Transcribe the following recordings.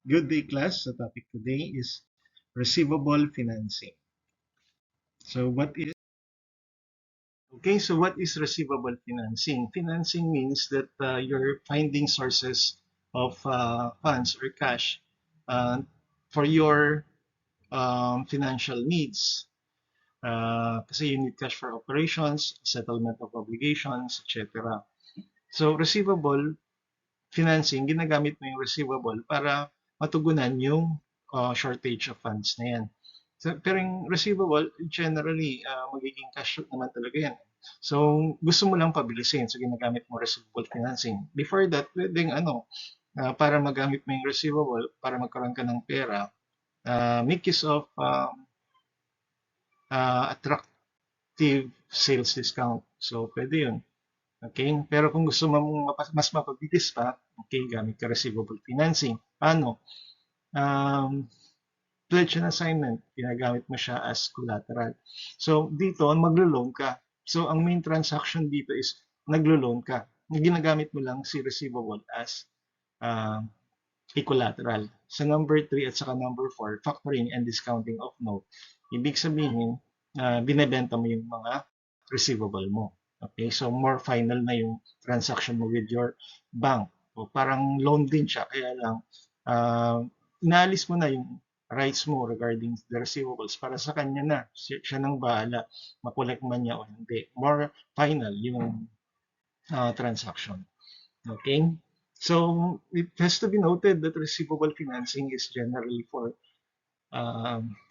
Good day, class. The topic today is receivable financing. So what is what is receivable financing? Financing means that you're finding sources of funds or cash uh, for your financial needs. Kasi you need cash for operations, settlement of obligations, etc. So receivable financing, ginagamit mo yung receivable para matugunan yung shortage of funds na yan. So, pero yung receivable, generally, magiging cash naman talaga yan. So, gusto mo lang pabilisin. So, ginagamit mo receivable financing. Before that, pwedeng para magamit mo yung receivable, para magkaroon ka ng pera, make use of attractive sales discount. So, pwede yun. Okay? Pero kung gusto mo mas mapabilis pa, okay, gamit ka receivable financing. Paano? Um, Pledge and assignment, ginagamit mo siya as collateral. So, dito, maglo-loan ka. So, ang main transaction dito is naglo-loan ka. Ginagamit mo lang si receivable as uh, a collateral. Sa number 3 at saka number 4, factoring and discounting of note. Ibig sabihin, binebenta mo yung mga receivable mo. Okay, so more final na yung transaction mo with your bank. O parang loan din siya, kaya lang inaalis mo na yung rights mo regarding the receivables para sa kanya na. Siya nang bahala, makolek man niya o hindi. More final yung transaction. Okay? So it has to be noted that receivable financing is generally for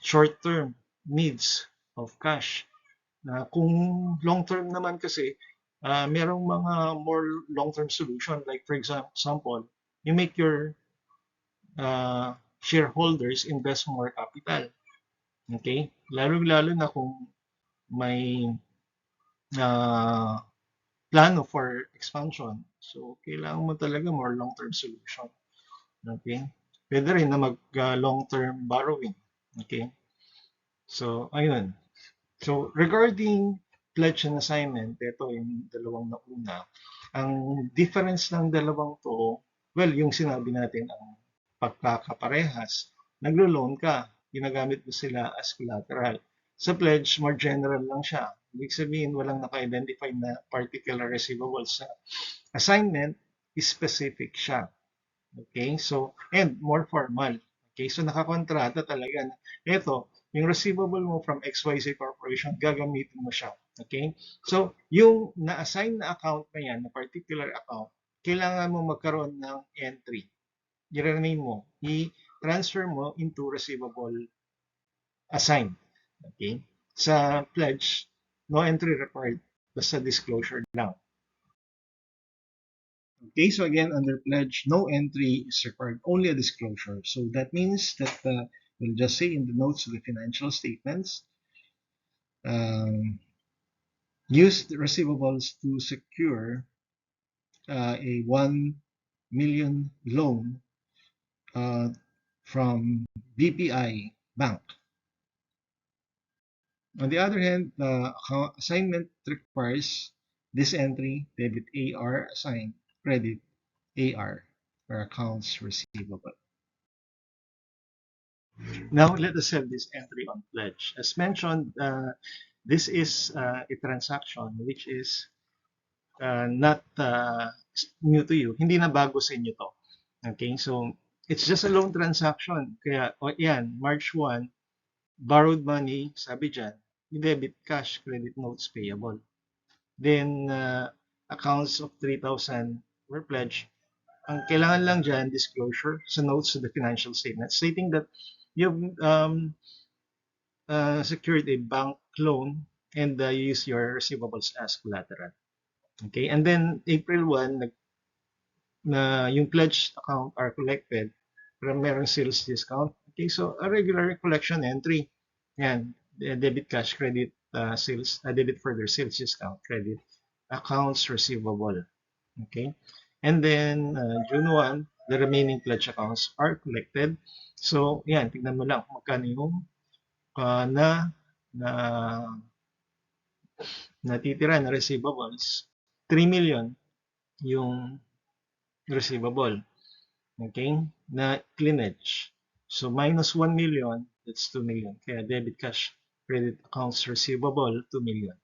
short-term needs of cash. Na kung long-term naman kasi, merong mga more long-term solution. Like for example, you make your shareholders invest more capital. Okay? Lalo-lalo na kung may uh, plano for expansion. So, kailangan mo talaga more long-term solution. Okay? Pwede rin na mag long-term borrowing. Okay? So, ayun. So, regarding pledge and assignment, ito yung dalawang nauna. Ang difference ng dalawang to, well, yung sinabi natin, ang pagkakaparehas, naglo-loan ka, ginagamit mo sila as collateral. Sa pledge, more general lang siya. Ibig sabihin, walang naka-identify na particular receivables. Sa assignment, specific siya. Okay? So, and more formal. Okay? So, nakakontrata talaga. Ito, yung receivable mo from XYZ Corporation, gagamitin mo siya. Okay? So, yung na-assign na account na yan, na particular account, kailangan mo magkaroon ng entry. I-rename mo. I-transfer mo into receivable assigned. Okay? Sa pledge, no entry required. Basta disclosure lang. Okay, so again, under pledge, no entry is required, only a disclosure. So that means that we'll just say in the notes of the financial statements, um, use the receivables to secure a 1 million loan uh, from BPI Bank. On the other hand, the assignment requires this entry, debit AR assigned, credit AR, for accounts receivable. Now, let us have this entry on pledge. As mentioned, this is a transaction which is not new to you. Hindi na bago sa inyo to. Okay, so it's just a loan transaction. Kaya, yan, March 1, borrowed money, sabi dyan, debit cash, credit notes payable. Then, accounts of 3,000 were pledged. Ang kailangan lang dyan, disclosure sa notes to the financial statement stating that you've secured a bank loan and use your receivables as collateral. Okay, and then April 1, yung pledged account are collected, pero meron sales discount. Okay, so a regular collection entry. Yan, debit cash, credit sales, debit further sales discount, credit accounts receivable. Okay, and then June 1, the remaining pledge accounts are collected. So, yan, tignan mo lang kung magkano yung na na natitira na receivables, 3 million yung receivable. Okay? Na cleanage. So, minus 1 million, that's 2 million. Kaya debit cash, credit accounts receivable, 2 million.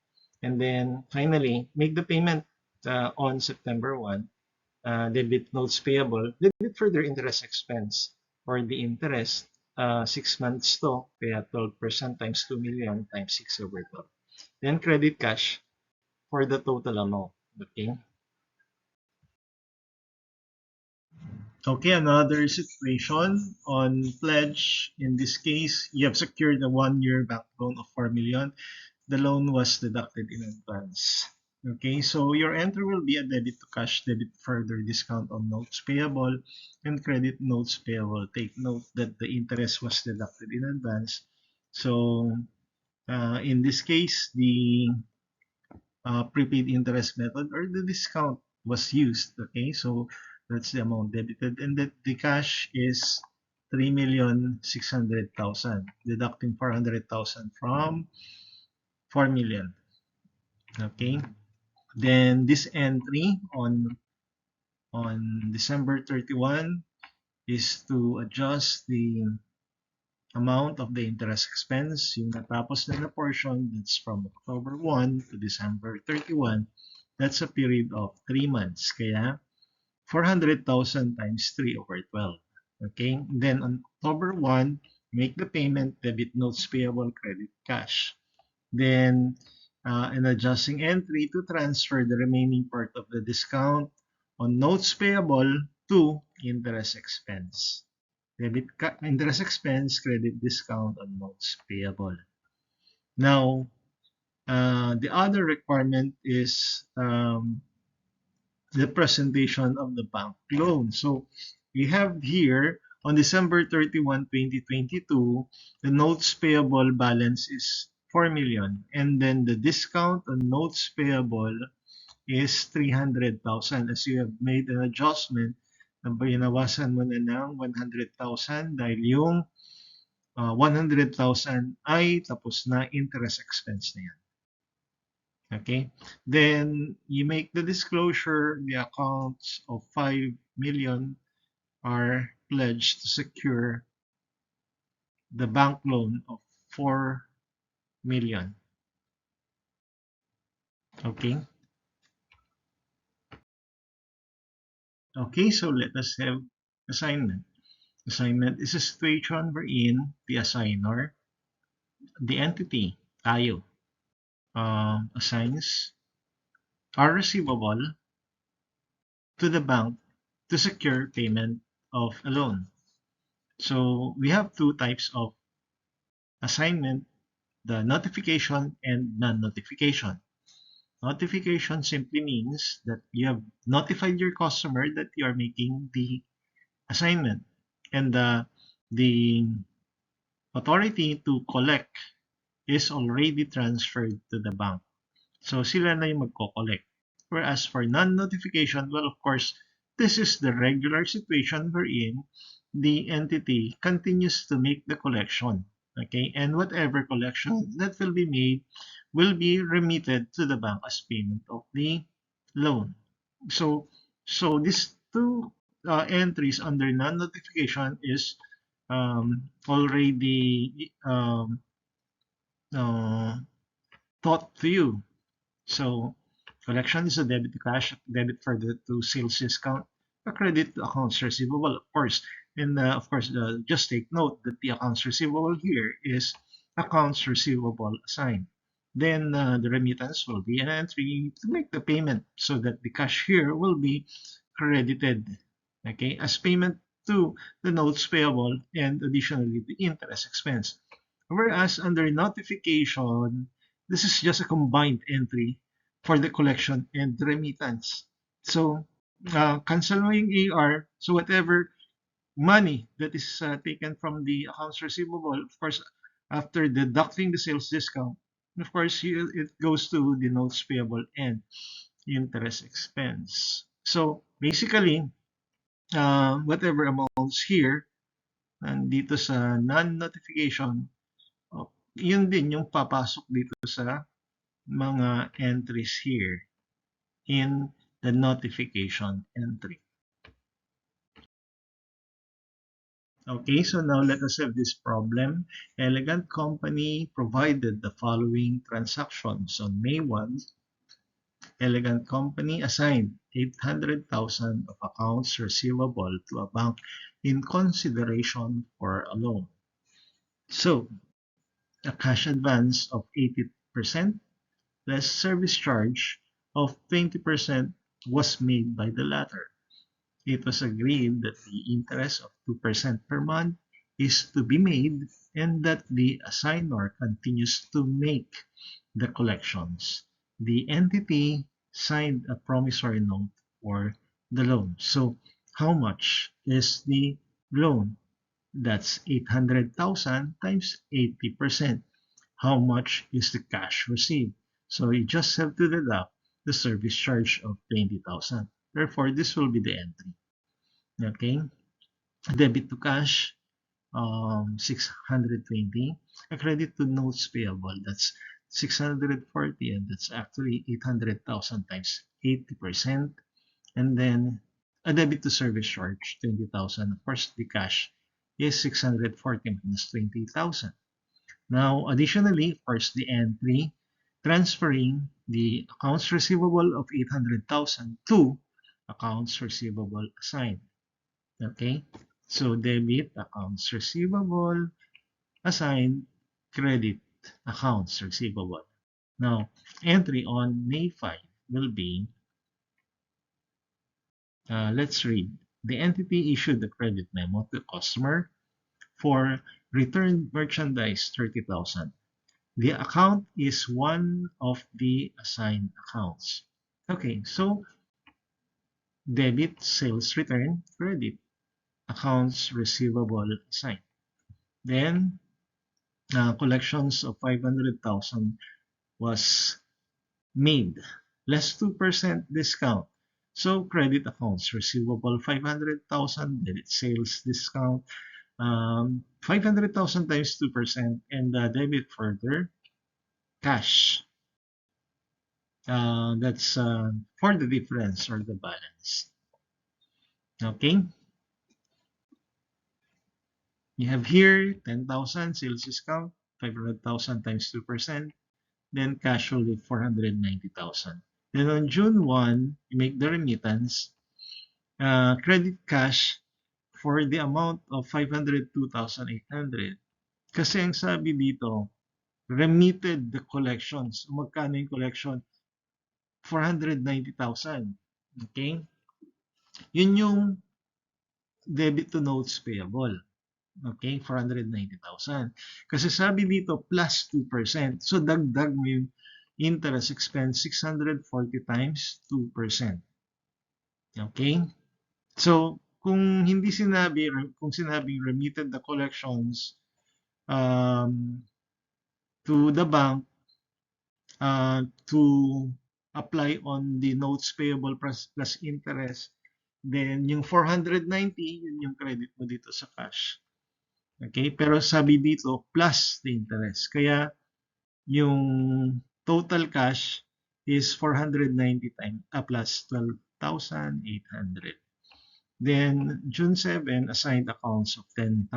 And then, finally, make the payment on September 1. Debit notes payable, debit further interest expense for the interest, 6 months to, kaya 12% times 2 million times 6/12. Then credit cash for the total amount. Okay. Okay, another situation on pledge. In this case, you have secured a 1-year bank loan of 4 million. The loan was deducted in advance. Okay, so your entry will be a debit to cash, debit further discount on notes payable, and credit notes payable. Take note that the interest was deducted in advance. So in this case, the prepaid interest method or the discount was used. Okay, so that's the amount debited, and that the cash is 3,600,000, deducting 400,000 from 4 million. Okay, then this entry on December 31 is to adjust the amount of the interest expense, yung natapos na portion, that's from October 1 to December 31. That's a period of 3 months. Kaya 400,000 times 3/12. Okay? Then on October 1, make the payment, debit notes payable, credit cash. Then an adjusting entry to transfer the remaining part of the discount on notes payable to interest expense. Debit interest expense, credit discount on notes payable. Now, the other requirement is the presentation of the bank loan. So we have here on December 31, 2022, the notes payable balance is 4 million. And then the discount on notes payable is 300,000. As you have made an adjustment, binawasan mo na ng 100,000 dahil yung 100,000 ay tapos na interest expense na yan. Okay, then you make the disclosure, the accounts of 5 million are pledged to secure the bank loan of 4 million. Okay. Okay, so let us have assignment. Assignment is a situation wherein the assigner, the entity, tayo, assigns our receivable to the bank to secure payment of a loan. So we have two types of assignment, the notification and non-notification. Notification simply means that you have notified your customer that you are making the assignment, and the authority to collect is already transferred to the bank. So sila na yung magko-collect. Whereas for non-notification, well, of course, this is the regular situation wherein the entity continues to make the collection. Okay, and whatever collection that will be made will be remitted to the bank as payment of the loan. So these two entries under non-notification is already taught to you. So collection is a debit to cash, debit for the to sales discount, a credit to accounts receivable, of course. And of course, just take note that the accounts receivable here is accounts receivable assigned. Then the remittance will be an entry to make the payment so that the cash here will be credited, okay, as payment to the notes payable and additionally the interest expense. Whereas under notification, this is just a combined entry for the collection and remittance. So cancel mo yung AR. So whatever money that is taken from the accounts receivable, of course, after deducting the sales discount, of course, it goes to the notes payable and interest expense. So basically, whatever amounts here, nandito sa non-notification, yun din yung papasok dito sa mga entries here in the notification entry. Okay, so now let us have this problem. Elegant Company provided the following transactions. On May 1, Elegant Company assigned 800,000 of accounts receivable to a bank in consideration for a loan. So, a cash advance of 80% less service charge of 20% was made by the latter. It was agreed that the interest of 2% per month is to be made and that the assignor continues to make the collections. The entity signed a promissory note for the loan. So, how much is the loan? That's 800,000 times 80%. How much is the cash received? So you just have to deduct the service charge of 20,000. Therefore, this will be the entry. Okay, debit to cash 620, a credit to notes payable, that's 640, and that's actually 800,000 times 80%. And then a debit to service charge 20,000. Of course, the cash is 640 minus 20,000. Now, additionally, first the entry transferring the accounts receivable of 800,000 to accounts receivable assigned. Okay, so debit accounts receivable assigned, credit accounts receivable. Now, entry on May 5 will be, let's read. The entity issued the credit memo to customer for returned merchandise 30,000. The account is one of the assigned accounts. Okay, so debit sales return, credit accounts receivable assigned. Then collections of 500,000 was made, less 2% discount. So credit accounts receivable 500,000, debit sales discount 500,000 times 2%, and debit further cash. That's for the difference or the balance. Okay, you have here 10,000 sales discount, 500,000 times 2%, then cash will be 490,000. Then on June 1, you make the remittance, credit cash for the amount of 502,800. Kasi ang sabi dito, remitted the collections. Magkano yung collection? 490,000. Okay? Yun yung debit to notes payable. Okay? 490,000. Kasi sabi dito, plus 2%. So, dagdag mo yung interest expense 640 times 2%. Okay? So, kung sinabing remitted the collections um, to the bank to apply on the notes payable plus interest, then yung 490, yun yung credit mo dito sa cash. Okay? Pero sabi dito, plus the interest. Kaya yung total cash is 490 times plus 12,800. Then June 7, assigned accounts of 10,000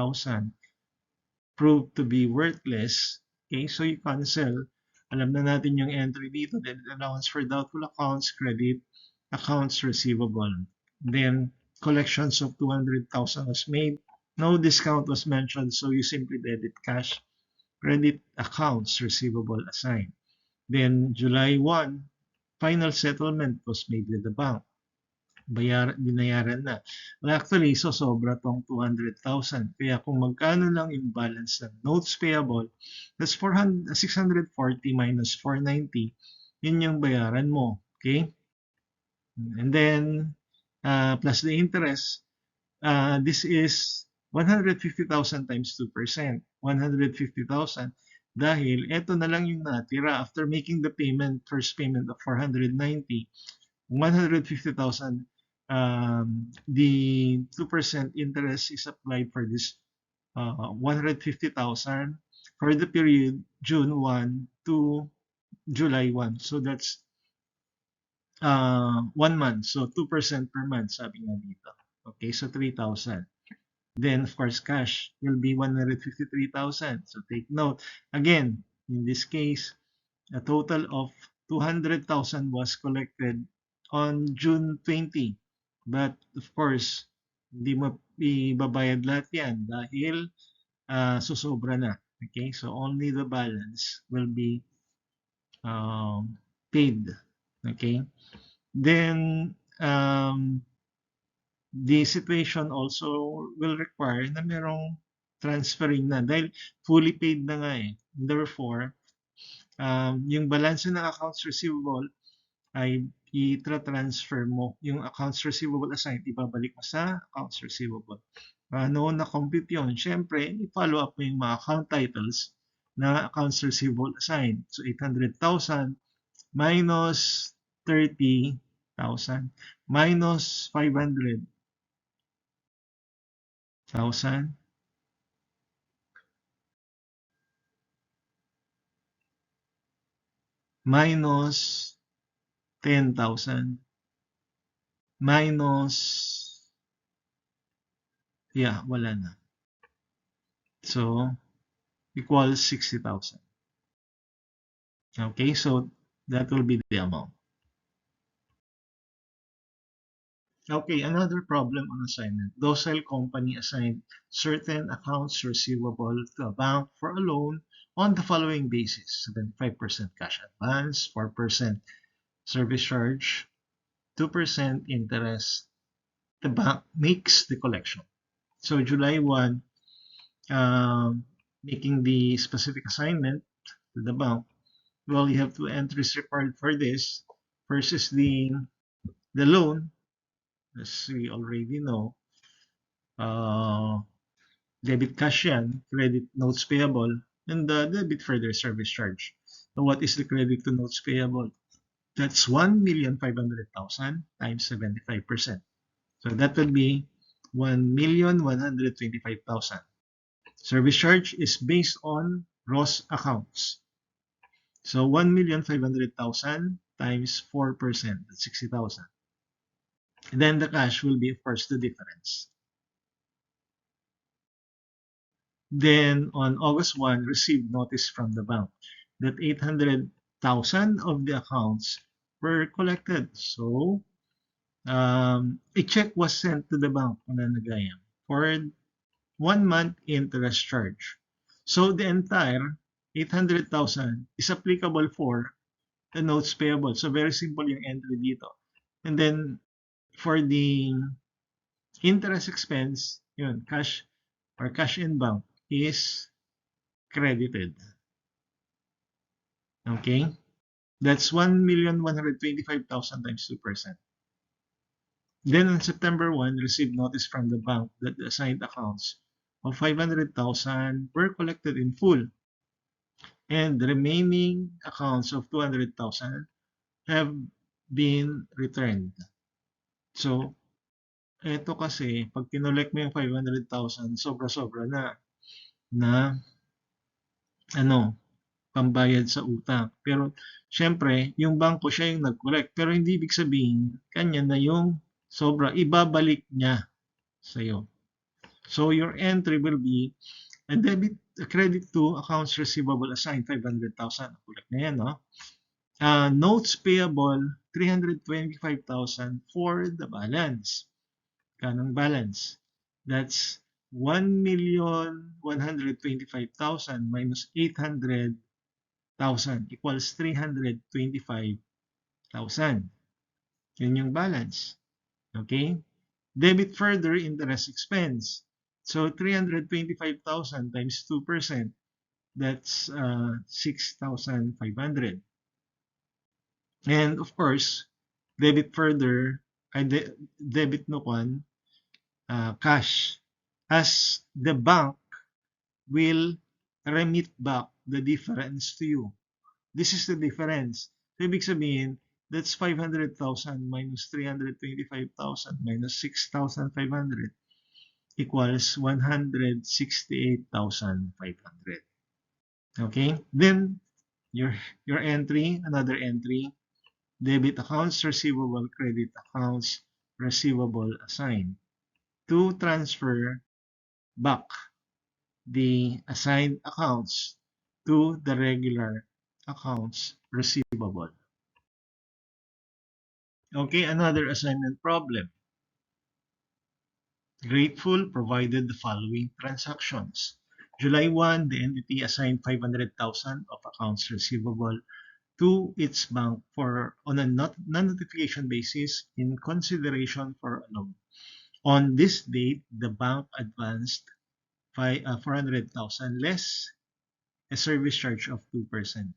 proved to be worthless. Okay, so you cancel. Alam na natin yung entry dito. Then allowance for doubtful accounts, credit accounts receivable. Then collections of 200,000 was made. No discount was mentioned, so you simply debit cash, credit accounts receivable assigned. Then July 1, final settlement was made with the bank. Binayaran na. Well, actually, so sobra tong 200,000. Kaya kung magkano lang yung balance ng notes payable, that's 640 minus 490, yun yung bayaran mo. Okay? And then, plus the interest, this is 150,000 times 2%. 150,000 dahil eto na lang yung natira after making the payment, first payment of 490, 150,000, the 2% interest is applied for this 150,000 for the period June 1 to July 1. So that's 1 month. So 2% per month, sabi nga dito. Okay, so 3,000. Then, of course, cash will be 153,000. So take note. Again, in this case, a total of 200,000 was collected on June 20. But, of course, hindi mo ibabayad lahat yan dahil susobra na. Okay? So, only the balance will be paid. Okay? Then, the situation also will require na merong transferring na dahil fully paid na nga eh. Therefore, yung balance ng accounts receivable ay i-transfer mo. Yung accounts receivable assigned, ibabalik mo sa accounts receivable. Paano na-compute yun? Siyempre, i-follow up mo yung mga account titles na accounts receivable assigned. So, 800,000 minus 30,000 minus 500,000 minus 10,000 minus, yeah, wala na. So, equals 60,000. Okay, so that will be the amount. Okay, another problem on assignment. Docile company assigned certain accounts receivable to a bank for a loan on the following basis: 75% cash advance, 4% service charge, 2% interest. The bank makes the collection. So July 1, making the specific assignment to the bank, well, you have two entries required for this. First is the loan, as we already know. Debit cash yan, credit notes payable, and the debit further service charge. So what is the credit to notes payable? That's 1,500,000 times 75%. So that would be 1,125,000. Service charge is based on gross accounts. So 1,500,000 times 4%, that's 60,000. Then the cash will be, of course, the difference. Then on August 1, received notice from the bank that 800,000 of the accounts were collected. So a check was sent to the bank, Mananagayam, for 1 month interest charge. So the entire 800,000 is applicable for the notes payable. So very simple yung entry dito. And then for the interest expense, yun, cash or cash in bank is credited. Okay? That's 1,125,000 times 2%. Then on September 1, received notice from the bank that the assigned accounts of 500,000 were collected in full, and the remaining accounts of 200,000 have been returned. So, eto kasi, pag kinolect mo yung 500,000, sobra-sobra na pambayad sa utang. Pero, syempre, yung bangko siya yung nag-collect. Pero hindi ibig sabihin, kanya na yung sobra, ibabalik niya sa'yo. So, your entry will be a credit to accounts receivable assigned 500,000. Collect na yan, no? Notes payable 325,000 for the balance. Kanang balance. That's 1,125,000 minus 800,000 equals 325,000. Yun yung balance. Okay? Debit further interest expense. So 325,000 times 2%, that's 6,500. And of course, debit further, debit no cash, as the bank will remit back the difference to you. This is the difference. So, ibig sabihin, that's 500,000 minus 325,000 minus 6,500 equals 168,500. Okay? Then, your entry, another entry, debit accounts receivable, credit accounts receivable assigned to transfer back the assigned accounts to the regular accounts receivable. Okay, another assignment problem. Grateful provided the following transactions. July 1, the entity assigned 500,000 of accounts receivable to its bank on a non-notification basis in consideration for a loan. On this date, the bank advanced 400,000 less a service charge of 2%.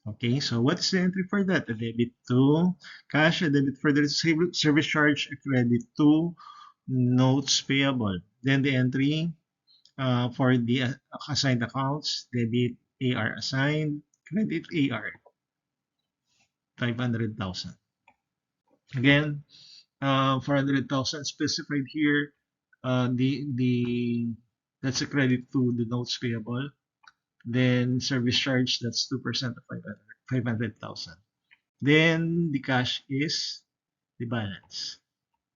Okay, so what's the entry for that? A debit to cash, a debit for the service charge, a credit to notes payable. Then the entry for the assigned accounts, debit AR assigned, credit AR, 500,000. Again, 400,000 specified here. The that's a credit to the notes payable. Then service charge, that's 2% of 500,000. Then the cash is the balance.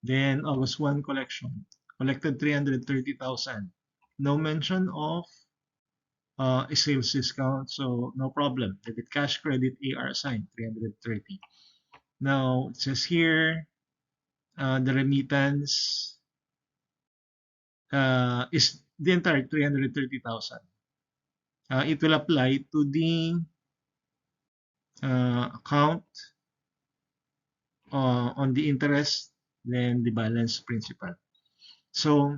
Then August 1 collection, collected 330,000. No mention of a sales discount, so no problem. Debit cash credit AR assigned 330. Now it says here the remittance is the entire 330,000. It will apply to the account on the interest, then the balance principal. So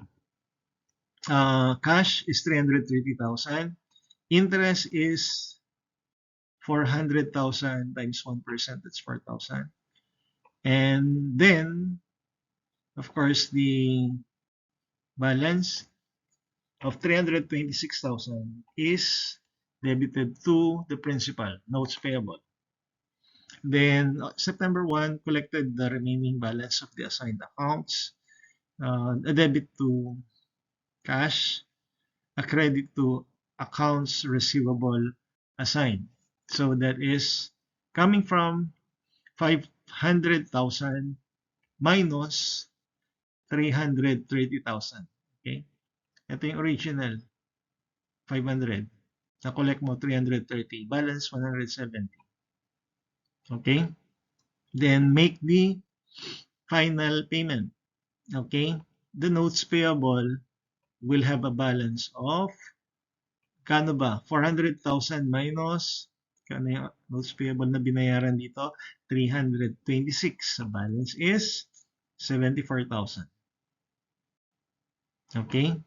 cash is 330,000. Interest is 400,000 times 1%, that's 4,000. And then, of course, the balance of 326,000 is debited to the principal, notes payable. Then, September 1, collected the remaining balance of the assigned accounts, a debit to cash, a credit to accounts receivable assigned. So that is coming from 500,000 minus 330,000. Okay? Ito yung original, 500. Na-collect mo 330. Balance 170. Okay? Then make the final payment. Okay? The notes payable will have a balance of kano ba? 400,000 minus kano yung notes payable na binayaran dito? 326. So balance is 74,000. Okay?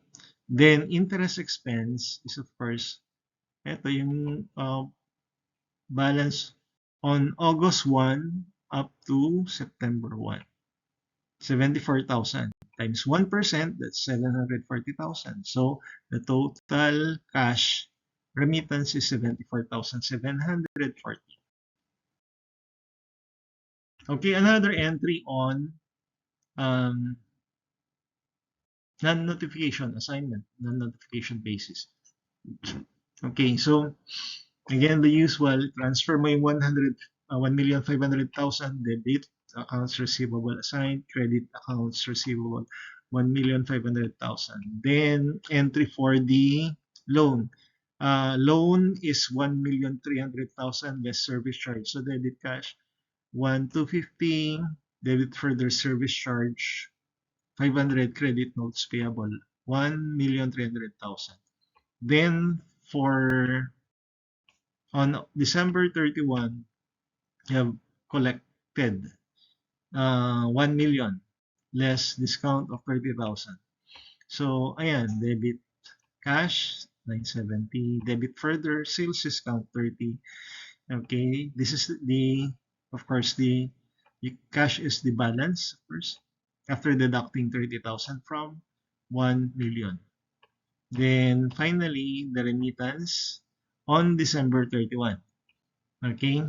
Then interest expense is of course ito yung balance on August 1 up to September 1. 74,000 times 1%, that's 740,000. So the total cash remittance is 74,740. Okay, another entry on non-notification assignment, non-notification basis. Okay, so again, the usual, transfer mo yung 1,500,000 debit accounts receivable assigned, credit accounts receivable 1,500,000. Then entry for the loan. Loan is 1,300,000 less service charge. So debit cash 1,250, debit further service charge 500, credit notes payable 1,300,000. Then for on December 31, you have collected 1 million less discount of 30,000. So ayan, debit cash 970, debit further sales discount 30. Okay, this is the of course the cash is the balance of course after deducting 30,000 from 1 million. Then finally the remittance on December 31. Okay,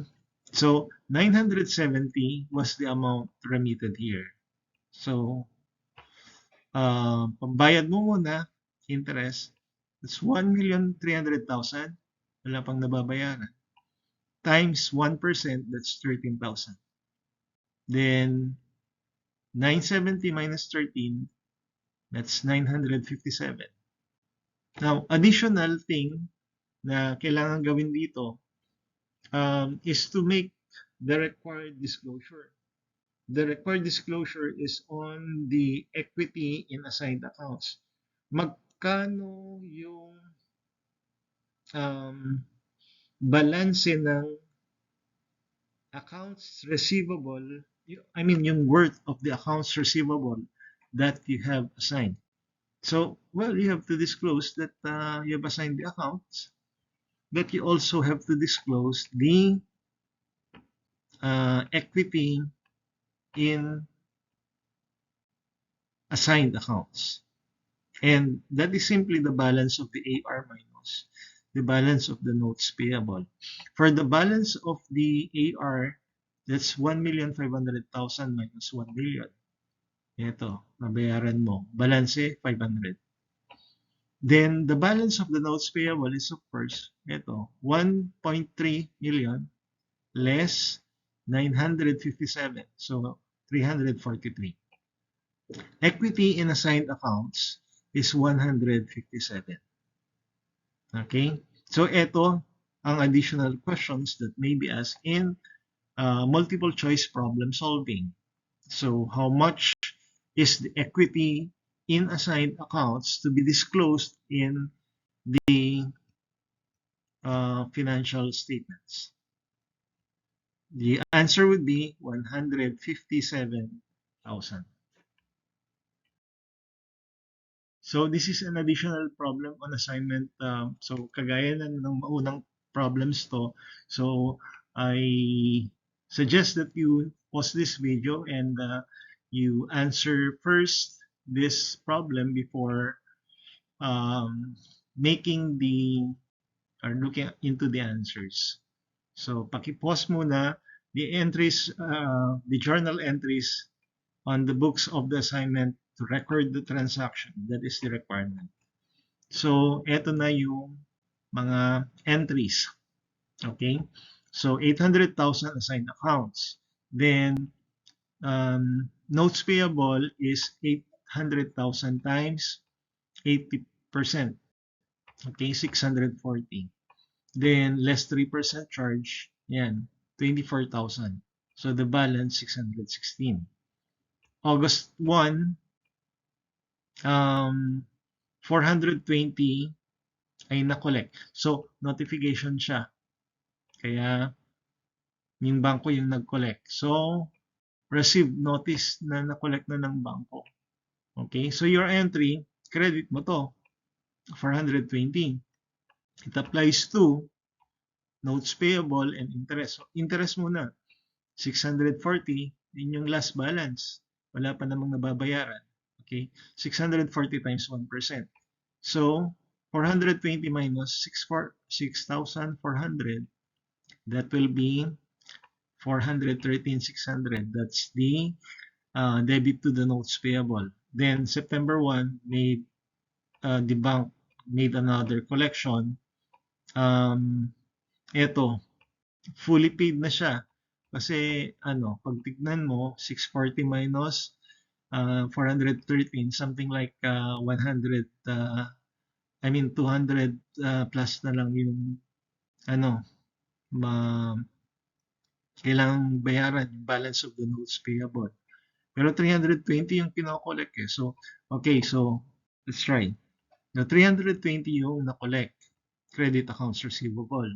so 970 was the amount remitted here. So pambayad mo muna interest, that's 1,300,000, wala pang nababayaran, times 1%, that's 13,000. Then 970 minus 13, that's 957. Now, additional thing na kailangan gawin dito is to make the required disclosure. The required disclosure is on the equity in assigned accounts. Magkano yung balanse ng accounts receivable, I mean yung worth of the accounts receivable that you have assigned. So, well, you have to disclose that you have assigned the accounts, but you also have to disclose the equity in assigned accounts. And that is simply the balance of the AR minus the balance of the notes payable. For the balance of the AR, that's 1,500,000 minus 1 million. Ito, mabayaran mo. Balance 500. Then the balance of the notes payable is of course, ito, 1.3 million less 957. So 343. Equity in assigned accounts is 157. Okay? So ito ang additional questions that may be asked in multiple choice problem solving. So how much is the equity in assigned accounts to be disclosed in the financial statements? The answer would be 157,000. So this is an additional problem on assignment. So kagaya ng unang problems to. So I suggest that you pause this video and you answer first this problem before making the or looking into the answers. So paki-pause muna the entries, the journal entries on the books of the assignment to record the transaction. That is the requirement. So, eto na yung mga entries. Okay? So, 800,000 assigned accounts. Then, notes payable is 800,000 times 80%. Okay, 640. Then, less 3% charge, yan, 24,000. So, the balance, 616. August 1, 420 ay na-collect. So, notification siya. Kaya, yung bangko yung nag-collect. So, received notice na na-collect na ng bangko. Okay? So, your entry, credit mo to, 420. It applies to notes payable and interest. So, interest muna, 640, yun yung last balance. Wala pa namang nababayaran. Okay? 640 times 1%. So, 420 minus 6,400, that will be 413,600. That's the debit to the notes payable. Then, September 1, the bank made another collection. Ito, fully paid na siya. Kasi, pag tignan mo, 640 minus 413, something like 100, 200 plus na lang yung, kailangang bayaran yung balance of the notes payable. Pero 320 yung kinokollect eh. So, okay, so, let's try. Now, 320 yung na-collect. Credit accounts receivable.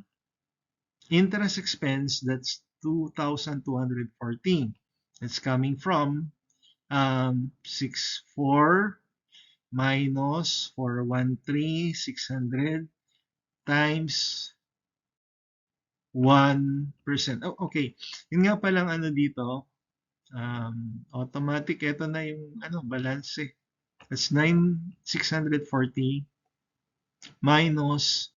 Interest expense, that's 2,214. That's coming from 64 minus 413,600 times 1%. Oh, okay. Yun nga palang dito, automatic, ito na yung balance eh. That's 9,640 minus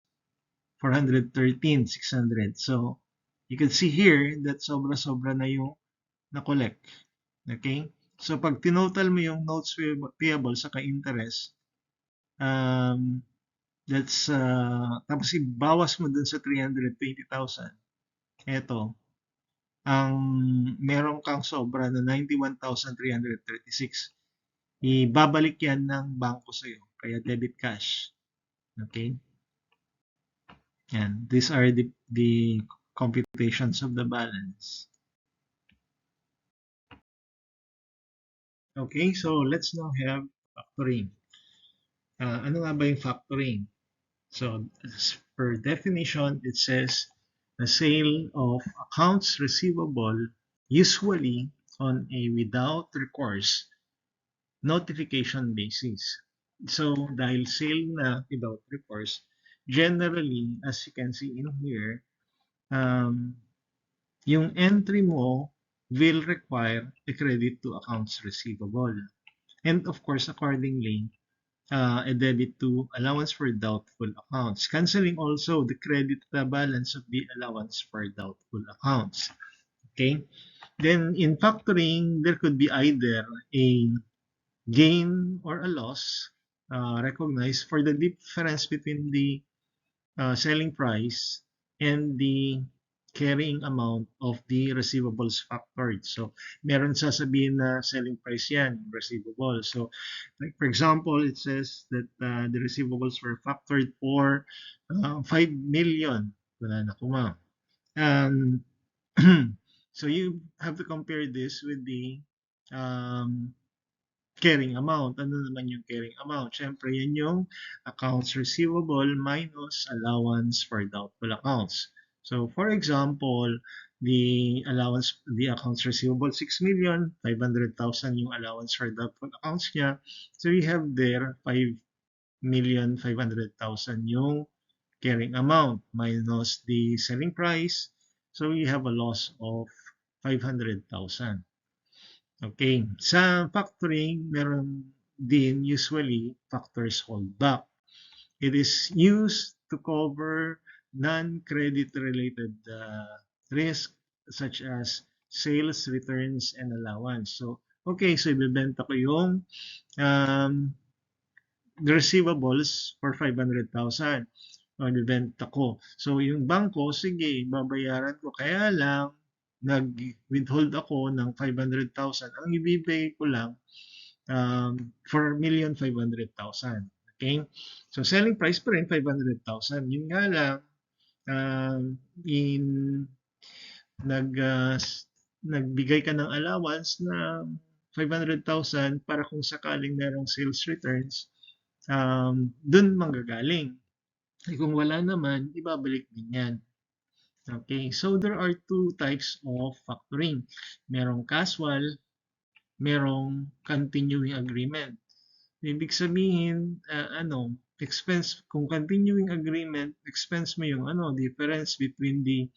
413,600. So, you can see here that sobra-sobra na yung na-collect. Okay? So, pag tinotal mo yung notes payable saka interest, that's, tapos ibawas mo dun sa 320,000. Eto, ang meron kang sobra na 91,336. Ibabalik yan ng bangko sa'yo, kaya debit cash. Okay, and these are the computations of the balance. Okay, so let's now have factoring. Ano nga ba yung factoring? So, as per definition, it says the sale of accounts receivable usually on a without recourse notification basis. So, dahil sale na without recourse, generally, as you can see in here, yung entry mo will require a credit to accounts receivable. And of course, accordingly, a debit to allowance for doubtful accounts, canceling also the credit balance of the allowance for doubtful accounts. Okay? Then in factoring, there could be either a gain or a loss recognized for the difference between the selling price and the carrying amount of the receivables factored. So, meron sasabihin na selling price yan, receivable. So, like for example, it says that the receivables were factored for 5 million. Wala na kuma. So, you have to compare this with the um, carrying amount. Ano naman yung carrying amount? Siyempre, yan yung accounts receivable minus allowance for doubtful accounts. So, for example, the accounts receivable 6 million, 500,000 yung allowance for doubtful accounts niya. So, you have there 5,500,000 yung carrying amount minus the selling price. So, you have a loss of 500,000. Okay, sa factoring, meron din usually factors holdback. It is used to cover non-credit related risk such as sales, returns, and allowance. So, okay, so ibebenta ko yung the receivables for 500,000. Ibebenta ko. So, yung bangko, sige, babayaran ko. Kaya lang, nag-withhold ako ng 500,000. Ang ibibigay ko lang, 4,500,000. Okay? So, selling price pa rin, 500,000. Yun nga lang, in nag, uh, nagbigay ka ng allowance na 500,000 para kung sakaling merong sales returns, dun manggagaling. Kung wala naman, ibabalik din yan. Okay, so there are two types of factoring. Merong casual, merong continuing agreement. Ibig sabihin, expense, kung continuing agreement, expense mo yung difference between the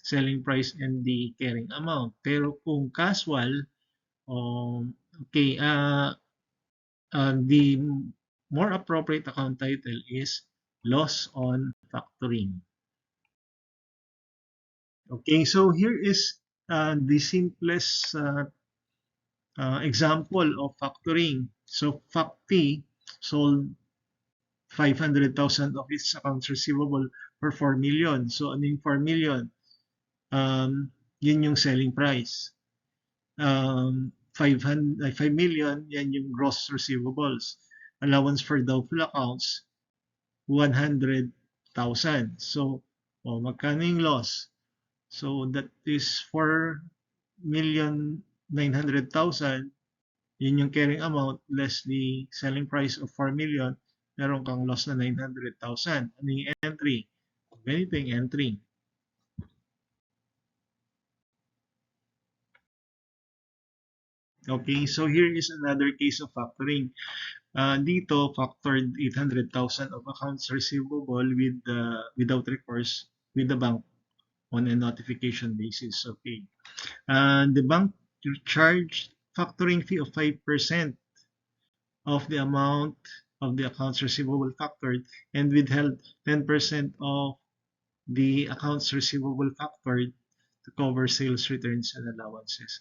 selling price and the carrying amount. Pero kung casual, okay, the more appropriate account title is loss on factoring. Okay, so here is the simplest example of factoring. So Facti sold 500,000 of its accounts receivable for 4 million. So ano yung 4 million? Yun yung selling price. 5 million, yan yung gross receivables. Allowance for doubtful accounts, 100,000. So, magkano yung loss? So, that is 4,900,000. Yun yung carrying amount less the selling price of 4 million. Meron kang loss na 900,000. Ano yung entry? Ganito yung entry. Okay, so here is another case of factoring. Dito, factored 800,000 of accounts receivable with without recourse with the bank on a notification basis. Okay. The bank charged factoring fee of 5% of the amount of the accounts receivable factored and withheld 10% of the accounts receivable factored to cover sales returns and allowances.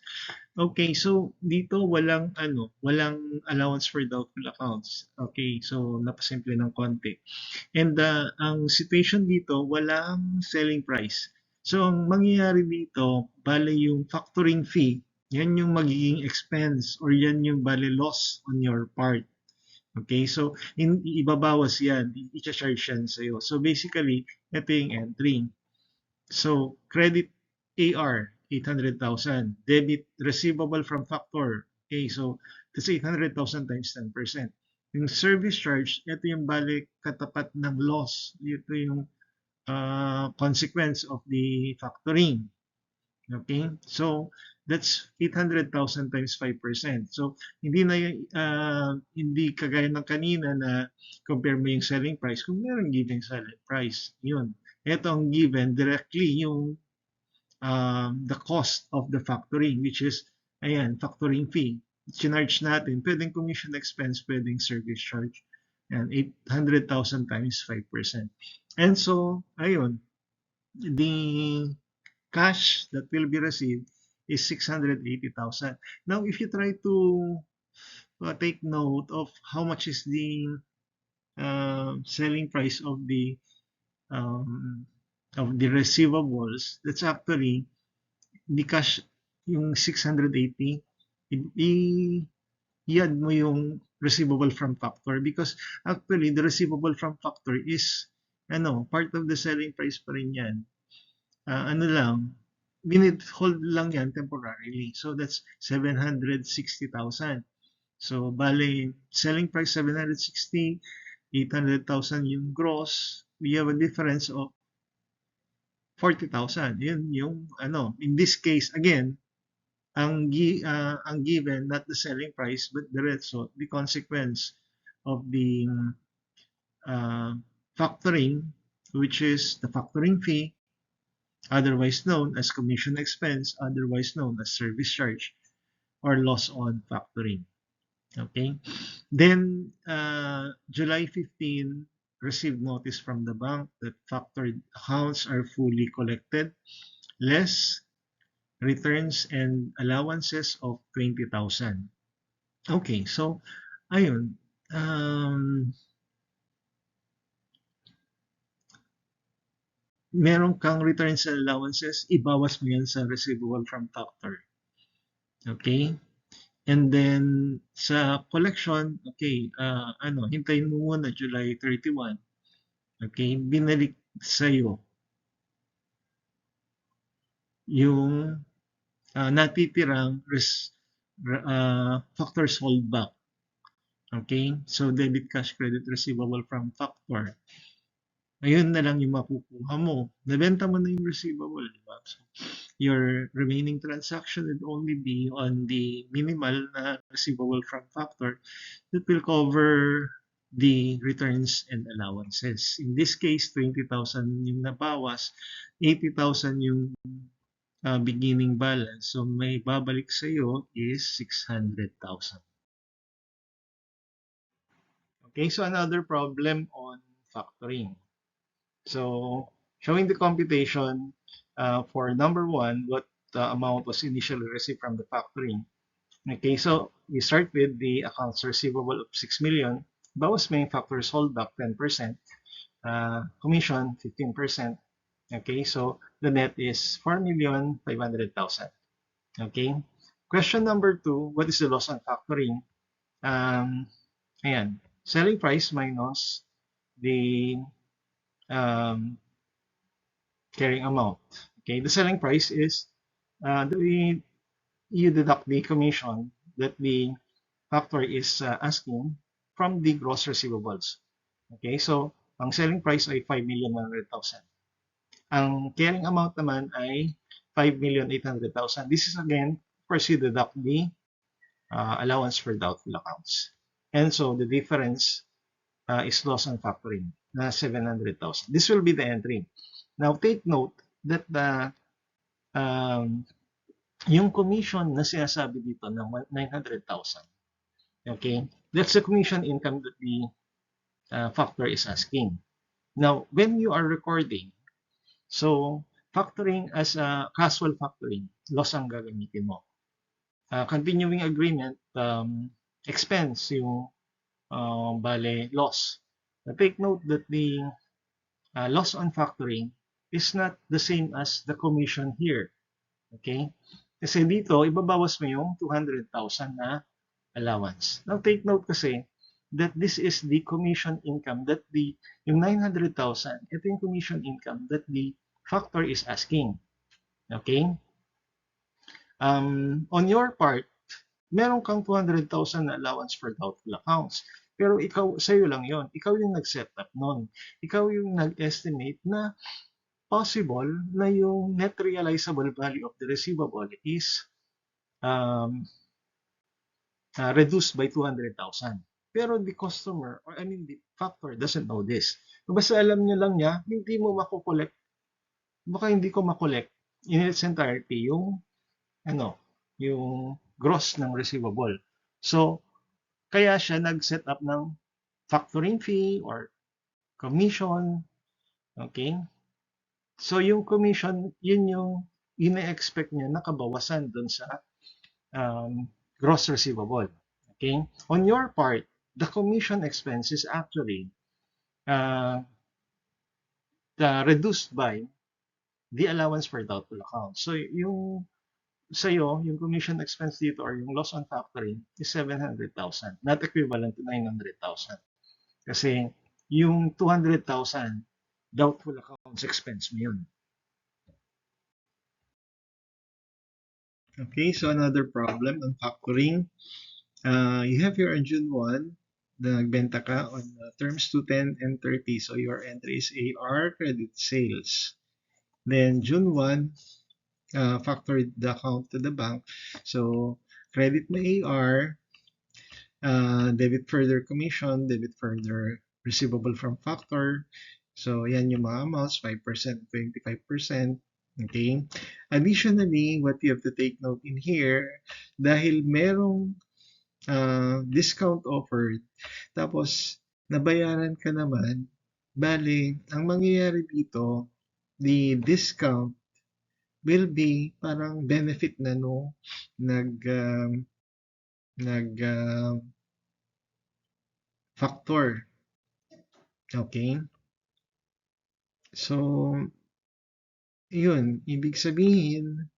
Okay, so dito walang allowance for doubtful accounts. Okay, so napasimple ng konti. And ang situation dito, walang selling price. So ang mangyayari dito, bale yung factoring fee, yan yung magiging expense or yan yung bale loss on your part. Okay, so ibabawas yan, i-charge yan sa'yo. So basically, ito yung entry. So credit AR, 800,000. Debit receivable from factor. Okay, so that's 800,000 times 10%. Yung service charge, ito yung balik katapat ng loss. Ito yung consequence of the factoring. Okay? So, that's 800,000 times 5%. So, hindi kagaya ng kanina na compare mo yung selling price kung meron given selling price. Yun. Ito ang given directly yung the cost of the factoring, which is, ayan, factoring fee. Charge natin. Pwedeng commission expense, pwedeng service charge. And 800,000 times 5%. And so, ayun, the cash that will be received is 680,000. Now, if you try to take note of how much is the selling price um, of the receivables, that's actually the cash, yung 680, i-add mo yung receivable from factor because actually the receivable from factor is part of the selling price pa rin yan. Ano lang, hold lang yan temporarily. So that's 760,000. So bale, selling price 760, 800,000 yung gross. We have a difference of 40,000. Yun yung in this case again, ang given not the selling price but the result, the consequence of the factoring, which is the factoring fee, otherwise known as commission expense, otherwise known as service charge, or loss on factoring. Okay. Then, July 15, received notice from the bank that factored accounts are fully collected, less returns and allowances of 20,000. Okay, so, ayun. Meron kang returns and allowances, ibawas mo yan sa receivable from factor. Okay? And then, sa collection, okay, hintayin mo muna July 31. Okay? Binalik sa'yo yung natitirang factors holdback. Okay? So, debit, cash, credit, receivable from factor. Ayun na lang yung makukuha mo. Nabenta mo na yung receivable, di ba? So, your remaining transaction would only be on the minimal na receivable from factor that will cover the returns and allowances. In this case, 20,000 yung nabawas, 80,000 yung beginning balance. So, may babalik sa iyo is 600,000. Okay, so another problem on factoring. So, showing the computation for number one, what amount was initially received from the factoring. Okay, so we start with the accounts receivable of 6 million. Bawas mo yung factors holdback 10%, commission 15%. Okay, so the net is 4,500,000. Okay, question number two, what is the loss on factoring? Ayan, selling price minus the carrying amount. Okay, the selling price is you deduct the commission that the factor is asking from the gross receivables. Okay, so ang selling price ay 5,100,000. Ang carrying amount naman ay 5,800,000. This is again, first you deduct the allowance for doubtful accounts. And so the difference is loss on factoring na 700,000. This will be the entry. Now take note that the yung commission na sinasabi dito ng 900,000, okay, that's the commission income that the factor is asking. Now, when you are recording, so factoring as a casual factoring, loss ang gagamitin mo. Continuing agreement, expense yung bale loss. Take note that the loss on factoring is not the same as the commission here. Okay? Kasi dito, ibabawas mo yung 200,000 na allowance. Now, take note kasi, that this is the commission income that yung 900,000, ito yung commission income that the factor is asking. Okay? On your part, meron kang 200,000 na allowance for doubtful accounts. Pero ikaw, sa'yo lang yon. Ikaw yung nag-set up nun. Ikaw yung nag-estimate na possible na yung net realizable value of the receivable is um, reduced by 200,000. Pero the customer, or I mean the factor doesn't know this. Basta alam niya lang niya, hindi mo makukolect, baka hindi ko makolect in its entirety yung yung gross ng receivable. So, kaya siya nag-set up ng factoring fee or commission. Okay? So, yung commission, yun yung ine-expect niya nakabawasan dun sa gross receivable. Okay? On your part, the commission expense is actually reduced by the allowance for doubtful accounts. So, yung sa'yo, yung commission expense dito or yung loss on factoring is 700,000, not equivalent to 900,000. Kasi yung 200,000, doubtful accounts expense mo yun. Okay, so another problem on factoring. You have your June 1, nagbenta ka on terms 2, 10, and 30. So your entry is AR, credit sales. Then June 1, factored the account to the bank. So credit mo AR, debit further commission, debit further receivable from factor. So yan yung mga amounts, 5%, 25%. Okay. Additionally, what you have to take note in here, dahil merong discount offered, tapos nabayaran ka naman, bali, ang mangyayari dito, the discount will be parang benefit na no factor. Okay? So, yun, ibig sabihin,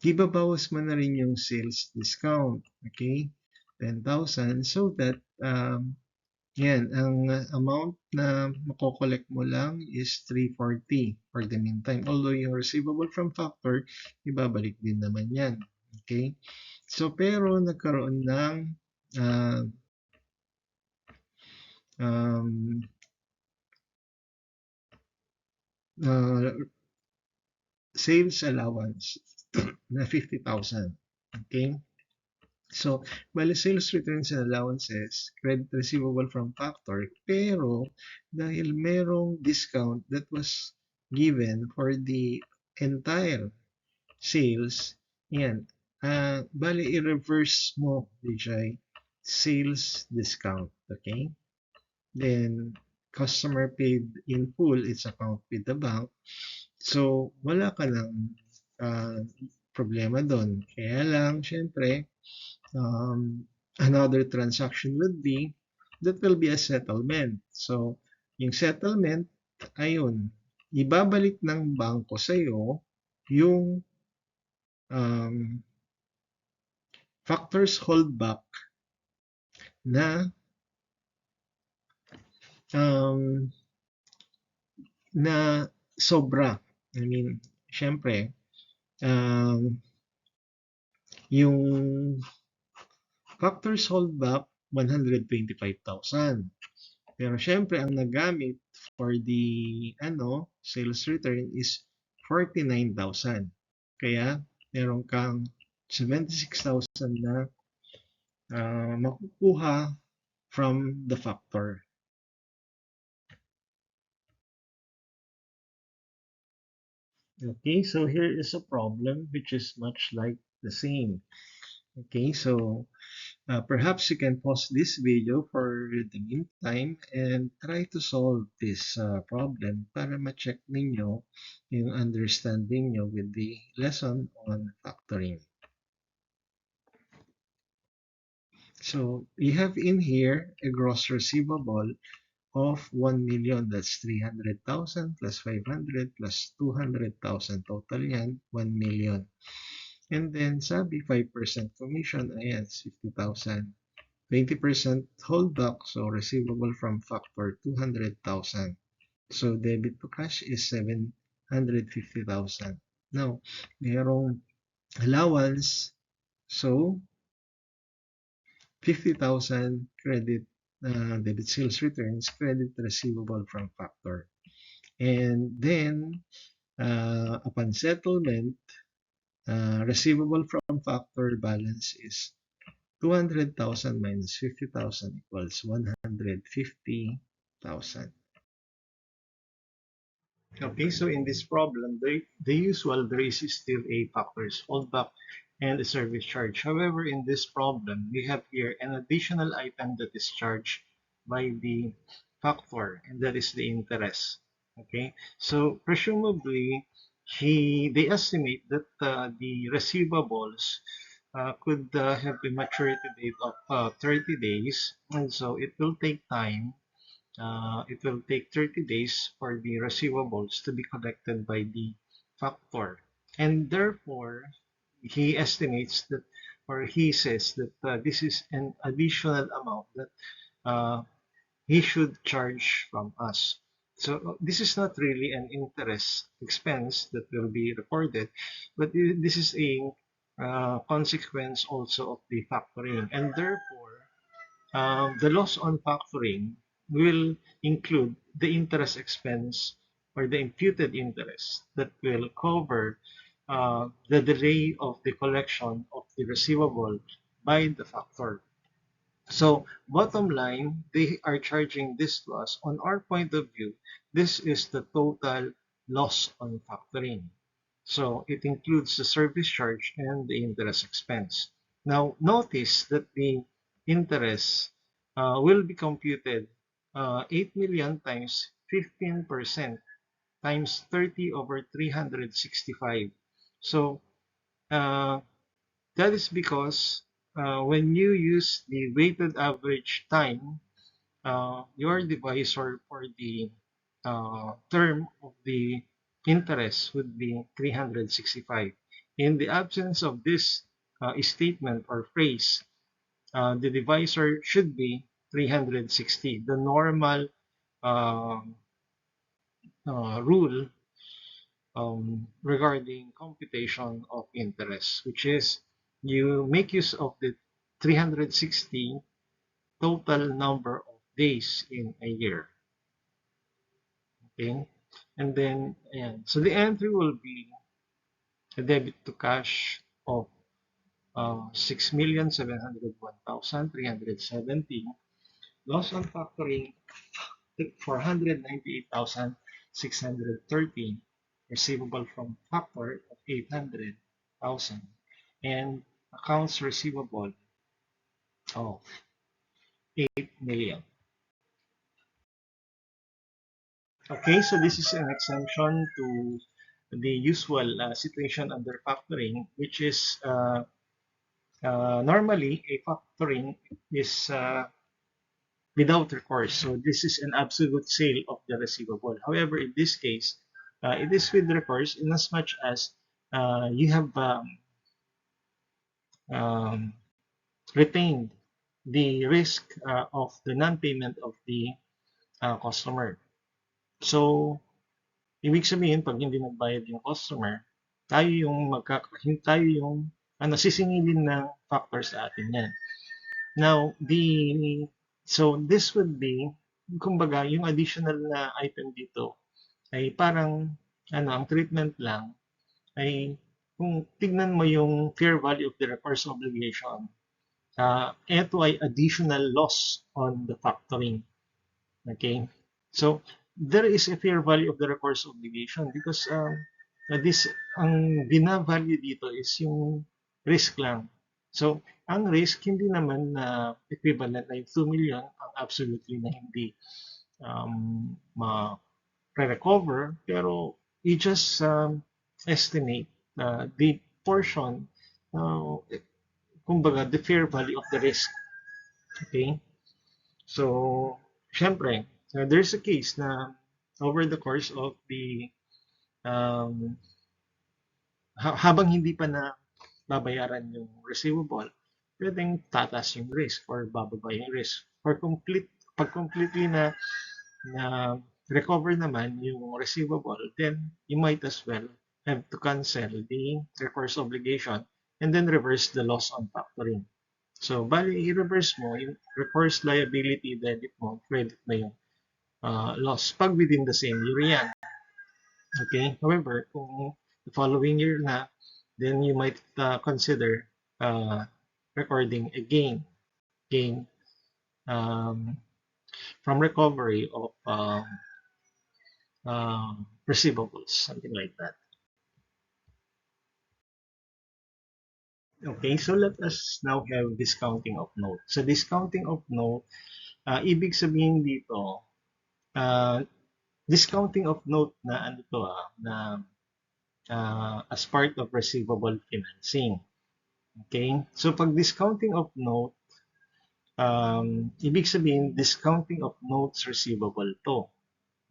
ibabawas mo na rin yung sales discount. Okay? 10,000 so that yan, ang amount na makokolect mo lang is 340 for the meantime. Although yung receivable from factor, ibabalik din naman yan. Okay? So, pero nagkaroon ng sales allowance na 50,000. Okay? So, bali sales returns and allowances, credit receivable from factor, pero dahil merong discount that was given for the entire sales, yan, bali i-reverse mo, DJ, sales discount, okay? Then, customer paid in full, it's account with the bank. So, wala ka lang problema doon. Kaya lang, syempre, another transaction would be, that will be a settlement. So, yung settlement, ayun, ibabalik ng bangko sa'yo yung factors holdback na na sobra. I mean, syempre, yung factors holdback 125,000. Pero syempre ang nagamit for the sales return is 49,000. Kaya meron kang 76,000 na makukuha from the factor. Okay, so here is a problem which is much like the same. Okay, so perhaps you can pause this video for the meantime and try to solve this problem para ma-check ninyo yung understanding nyo with the lesson on factoring. So you have in here a gross receivable of 1 million. That's 300,000 plus 500 plus 200,000. Total yan, 1 million. And then sabi 5% commission, ayan, 50,000. 20% holdback, so receivable from factor 200,000. So debit to cash is 750,000. Now, mayroong allowance, so 50,000 credit debit sales returns, credit receivable from factor. And then, upon settlement, receivable from factor balance is 200,000 minus 50,000 equals 150,000. Okay, so in this problem, the usual there is still a factors holdback and a service charge. However, in this problem, we have here an additional item that is charged by the factor, and that is the interest. Okay, so presumably they estimate that the receivables could have a maturity date of 30 days, and so it will take time. It will take 30 days for the receivables to be collected by the factor. And therefore, he estimates that, or he says that this is an additional amount that uh, he should charge from us. So this is not really an interest expense that will be recorded, but this is a consequence also of the factoring. And therefore, the loss on factoring will include the interest expense or the imputed interest that will cover the delay of the collection of the receivable by the factor. So bottom line, they are charging this to us. On our point of view, this is the total loss on factoring. So it includes the service charge and the interest expense. Now notice that the interest will be computed 8 million times 15% times 30 over 365. So uh, that is because when you use the weighted average time, your divisor for the term of the interest would be 365. In the absence of this statement or phrase, the divisor should be 360. The normal uh, rule regarding computation of interest, which is you make use of the 360 total number of days in a year. Okay, and then so the entry will be a debit to cash of 6,701,370, loss on factoring 498,613, receivable from factor of 800,000, and accounts receivable of 8 million. Okay, so this is an exemption to the usual situation under factoring, which is normally a factoring is without recourse. So this is an absolute sale of the receivable. However, in this case, it is with recourse in as much as you have um, retained the risk of the non-payment of the customer. So, ibig sabihin, pag hindi nagbayad yung customer, tayo yung sisingilin ng factor sa atin yan. Now, so this would be, kumbaga, yung additional na item dito ay parang, ang treatment lang ay kung tignan mo yung fair value of the recourse obligation, ito ay additional loss on the factoring. Okay? So, there is a fair value of the recourse obligation because ang bina-value dito is yung risk lang. So, ang risk hindi naman na equivalent na yung 2 million, ang absolutely na hindi ma-recover, pero you just estimate the portion, kumbaga, the fair value of the risk. Okay? So, syempre, there's a case na over the course of the habang hindi pa na babayaran yung receivable, pwedeng tataas yung risk or bababa yung risk. Pag completely na recover naman yung receivable, then you might as well have to cancel the recourse obligation and then reverse the loss on factoring. So, bali, i-reverse mo yung recourse liability debit mo, credit na yung loss pag within the same year yan. Okay? However, kung the following year na, then you might consider recording a gain um, from recovery of receivables, something like that. Okay, so let us now have discounting of note. So discounting of note, ibig sabihin dito, uh, discounting of note na ano to na as part of receivable financing. Okay, so pag discounting of note, ibig sabihin discounting of notes receivable to.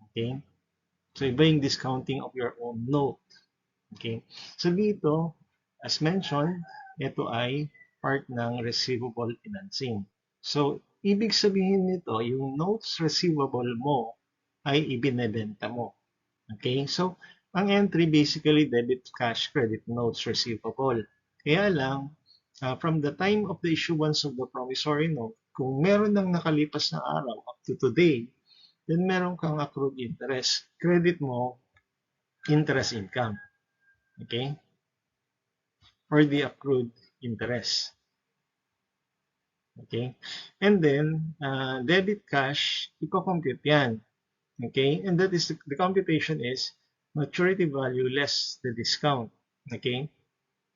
Okay, so iba yung discounting of your own note. Okay, so dito, as mentioned, ito ay part ng receivable financing. So, ibig sabihin nito, yung notes receivable mo ay ibinebenta mo. Okay? So, ang entry basically debit cash credit notes receivable. Kaya lang, from the time of the issuance of the promissory note, kung meron nang nakalipas na araw up to today, then meron kang accrued interest. Credit mo interest income. Okay? For the accrued interest. Okay? And then, debit cash, i-compute yan. Okay? And that is, the computation is maturity value less the discount. Okay?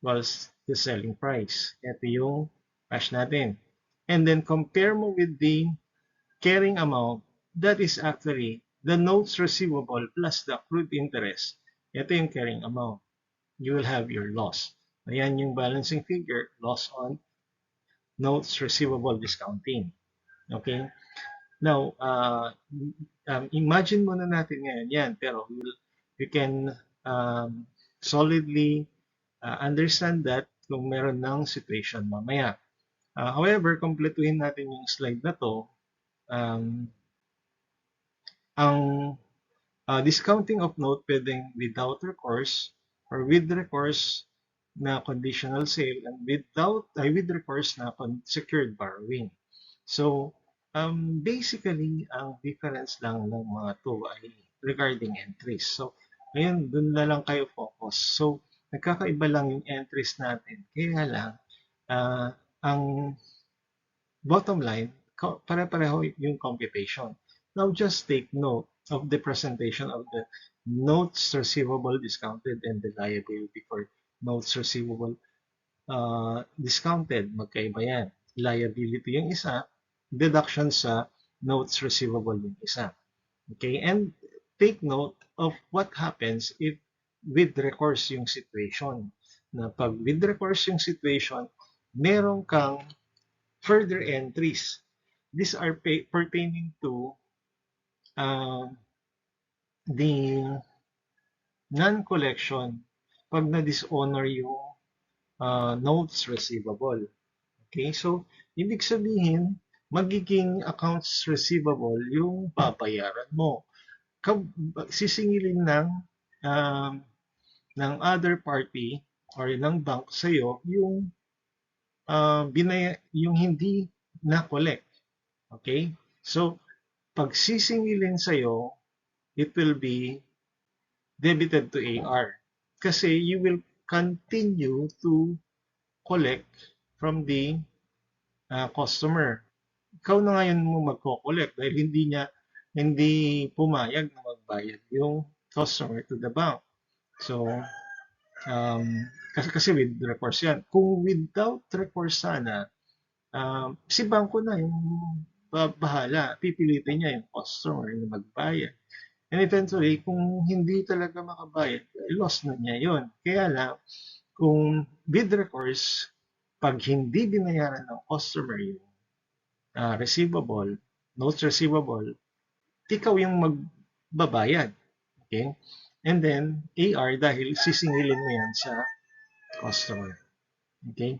Was the selling price. Ito yung cash natin. And then, compare mo with the carrying amount, that is actually the notes receivable plus the accrued interest. Ito yung carrying amount. You will have your loss. Ayan yung balancing figure, loss on notes receivable discounting. Okay? Now, imagine muna natin ngayon yan, pero we can solidly understand that kung meron ng situation mamaya. However, kompletuhin natin yung slide na to. Ang discounting of note pwedeng without recourse or with recourse na conditional sale and with recourse na secured borrowing. So, basically, ang difference lang ng mga to ay regarding entries. So, ngayon, dun na lang kayo focus. So, nagkakaiba lang yung entries natin. Kaya lang, ang bottom line, pare-pareho yung computation. Now, just take note of the presentation of the notes receivable discounted and the liability for notes receivable discounted. Magkaiba yan. Liability yung isa, deduction sa notes receivable yung isa. Okay, and take note of what happens if with recourse yung situation. Na pag with recourse yung situation, meron kang further entries. These are pertaining to the non-collection pag na-dishonor yung notes receivable. Okay, so ibig sabihin, magiging accounts receivable yung babayaran mo. Sisingilin ng other party or ng bank sa'yo yung yung hindi na-collect. Okay? So, pag sisingilin sa'yo, it will be debited to AR. Kasi you will continue to collect from the customer. Ikaw na ngayon mo magko-collect dahil hindi pumayag na magbayad yung customer to the bank. So, kasi with recourse yan. Kung without recourse sana, si bangko na yung bahala. Pipilitin niya yung customer na magbayad. And eventually, kung hindi talaga makabayad, loss na niya yun. Kaya lang, kung with recourse, pag hindi binayaran ng customer yung receivable, notes receivable, ikaw yung magbabayad. Okay? And then, AR dahil sisingilin mo yan sa customer. Okay?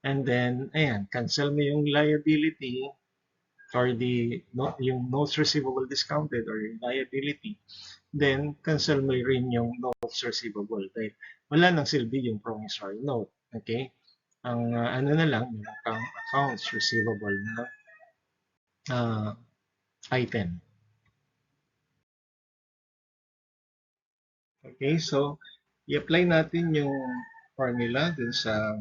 And then, ayan, cancel mo yung liability or yung notes receivable discounted or yung liability. Then, cancel mo rin yung notes receivable. Dahil wala nang silbi yung promissory note. Okay? Ang ano na lang, yung accounts receivable na item. Okay, so i-apply natin yung formula dun sa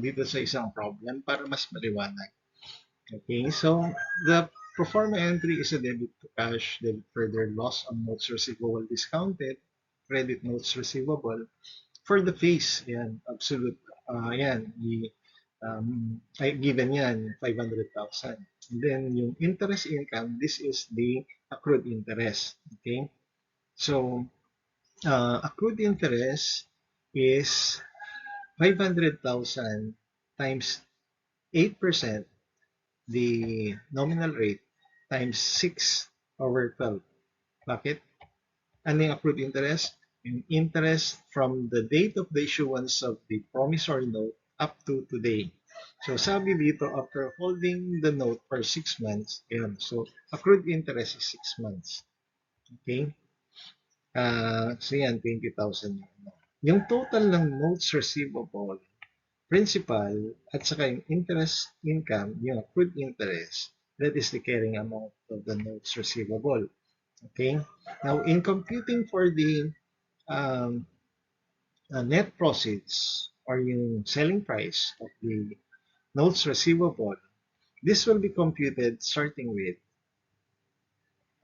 dito sa isang problem para mas maliwanag. Okay, so the pro forma entry is a debit to cash, debit further loss on notes receivable discounted, credit notes receivable. For the face, yan, absolute, yan, given yan, 500,000. And then yung interest income, this is the accrued interest. Okay, so accrued interest is 500,000 times 8%, the nominal rate, times 6 over 12. Bakit? Ano yung accrued interest? Yung interest from the date of the issuance of the promissory note up to today. So sabi dito, after holding the note for 6 months, yun. So accrued interest is 6 months. Okay? So yan, 20,000 yun. Yung total ng notes receivable, principal, at saka yung interest income, yung accrued interest, that is the carrying amount of the notes receivable. Okay? Now, in computing for the net proceeds or yung selling price of the notes receivable, this will be computed starting with,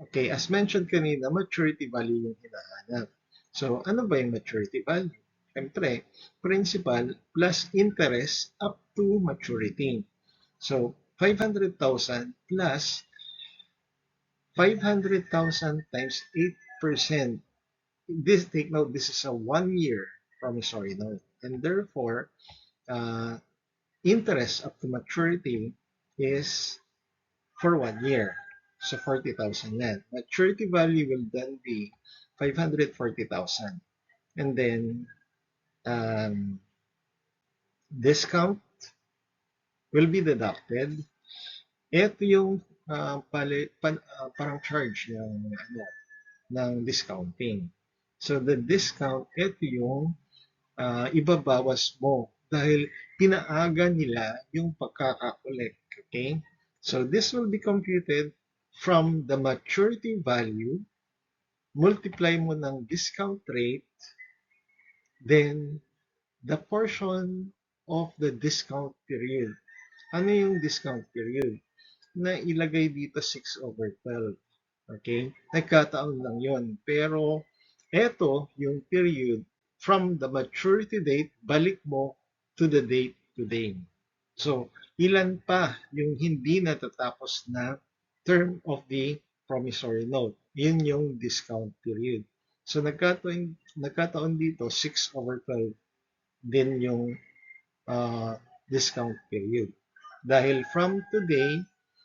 okay, as mentioned kanina, maturity value yung hinahanap. So, ano ba yung maturity value? Siyempre, principal plus interest up to maturity. So, 500,000 plus 500,000 times 8%. Take note, this is a 1-year promissory note. And therefore, interest up to maturity is for 1 year. So 40,000 yan. Maturity value will then be 540,000. And then discount will be deducted. Ito yung parang charge ng discounting. So the discount, ito yung ibabawas mo dahil pinaaga nila yung pagkakakolect. Okay? So this will be computed from the maturity value, multiply mo ng discount rate, then the portion of the discount period. Ano yung discount period? Na ilagay dito 6 over 12. Okay? Nagkataon lang yon. Pero eto yung period from the maturity date, balik mo to the date today. So, ilan pa yung hindi natatapos na term of the promissory note? Yun yung discount period. So, nagkataon dito 6 over 12 din yung discount period. Dahil from today,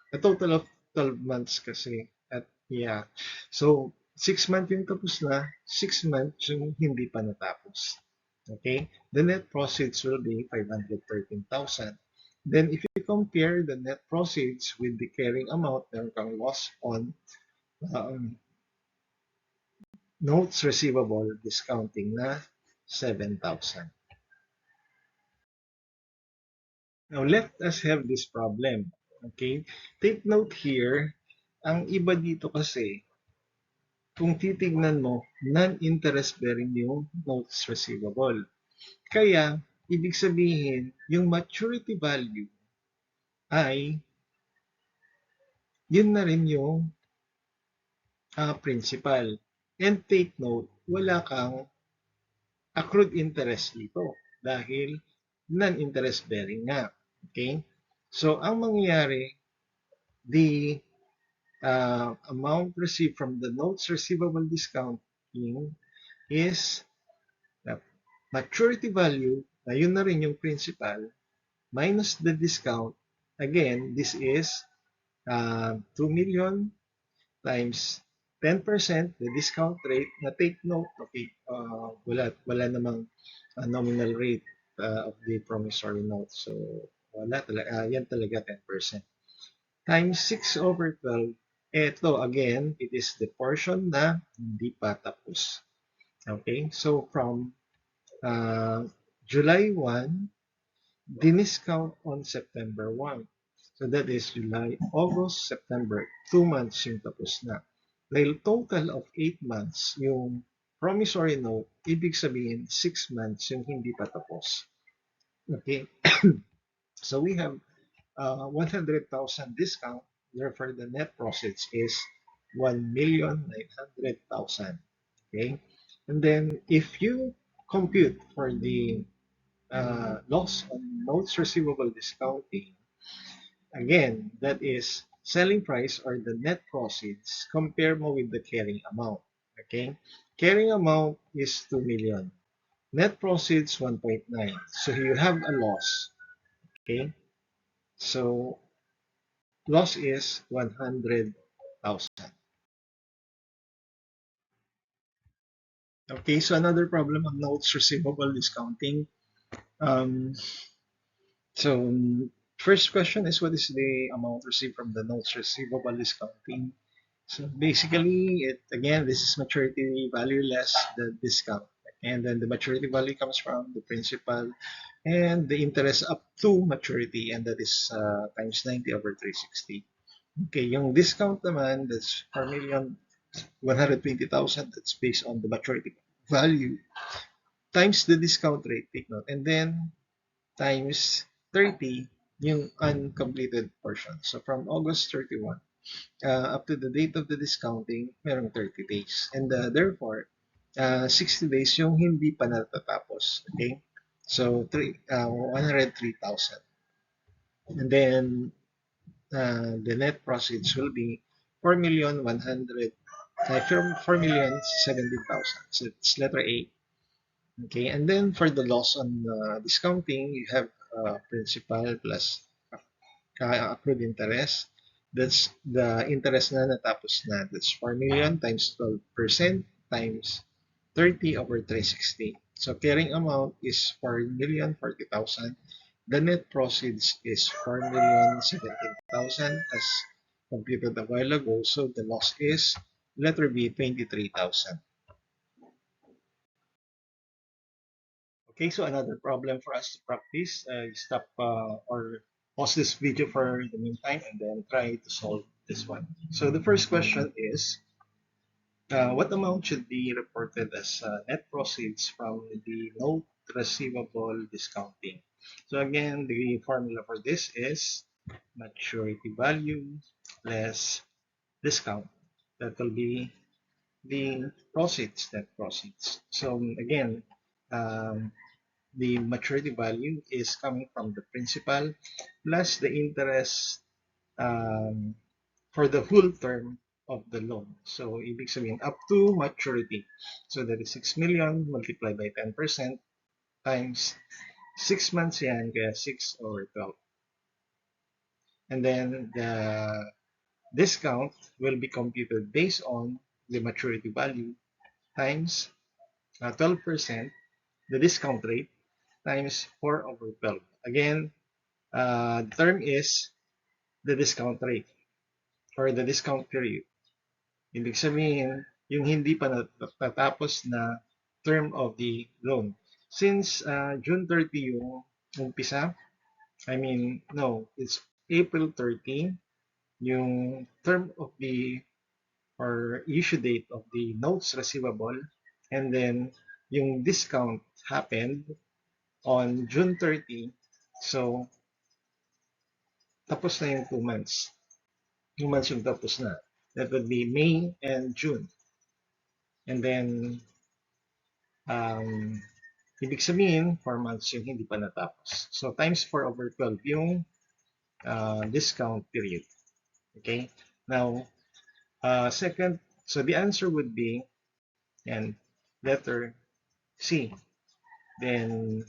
a total of 12 months kasi. At yeah. So, 6 months yung tapos na, 6 months yung hindi pa natapos. Okay? The net proceeds will be 513,000. Then, if you compare the net proceeds with the carrying amount, meron kang loss on notes receivable discounting na 7,000. Now, let us have this problem. Okay? Take note here, ang iba dito kasi, kung titignan mo, non-interest bearing yung notes receivable. Kaya, ibig sabihin, yung maturity value ay, yun na rin yung principal. And take note, wala kang accrued interest dito dahil non-interest bearing nga. Okay? So, ang mangyayari, the amount received from the notes receivable discounting is the maturity value, na yun na rin yung principal, minus the discount. Again, this is 2 million times 10%, the discount rate, na take note, okay, wala namang nominal rate. of the promissory note. So, wala talaga, yan talaga 10%. Times 6 over 12, ito again, it is the portion na hindi pa tapos. Okay, so from July 1, diniscount on September 1. So that is July, August, September. 2 months yung tapos na. Dahil total of 8 months yung promissory note, ibig sabihin 6 months yung hindi pa tapos. Okay, so we have 100,000 discount. Therefore, the net proceeds is 1,900,000. Okay, and then if you compute for the loss on notes receivable discounting, again, that is selling price or the net proceeds, compare mo with the carrying amount. Okay? Carrying amount is 2 million. Net proceeds 1.9. So you have a loss. Okay? So loss is 100,000. Okay, so another problem of notes receivable discounting. Um, So, first question is what is the amount received from the notes receivable discounting? So basically, it again, this is maturity value less the discount. And then the maturity value comes from the principal and the interest up to maturity, and that is times 90 over 360. Okay, yung discount naman, that's 4,120,000, that's based on the maturity value times the discount rate, take note, and then times 30 yung uncompleted portion. So from August 31 up to the date of the discounting, merong 30 days. And therefore, 60 days yung hindi pa natatapos. Okay? So 103,000. And then the net proceeds will be 4,100, 4,017,000. So it's letter A. Okay, and then for the loss on discounting, you have principal plus accrued interest. That's the interest na natapos na. That's 4 million times 12% times 30 over 360. So carrying amount is 4,040,000. The net proceeds is 4,017,000 as computed a while ago. So the loss is letter B, 23,000. Okay, so another problem for us to practice. Stop or pause this video for the meantime and then try to solve this one. So the first question is, what amount should be reported as net proceeds from the note receivable discounting? So again, the formula for this is maturity value less discount. That will be the proceeds, net proceeds. So again, um, the maturity value is coming from the principal plus the interest um, for the whole term of the loan. So, ibig sabihin, up to maturity. So, that is 6 million multiplied by 10% times 6 months yan, kaya 6 over 12. And then, the discount will be computed based on the maturity value times 12%, the discount rate, times 4 over 12. Again, the term is the discount rate or the discount period. Ibig sabihin, yung hindi pa natapos na term of the loan. Since June 30 yung umpisa, no, it's April 30 yung term of the or issue date of the notes receivable, and then yung discount happened on June 30. So, tapos na yung 2 months. 2 months yung tapos na. That would be May and June. And then, um, ibig sabihin, 4 months yung hindi pa natapos. So, times 4 over 12 yung discount period. Okay? Now, second, so the answer would be, and letter C. Then,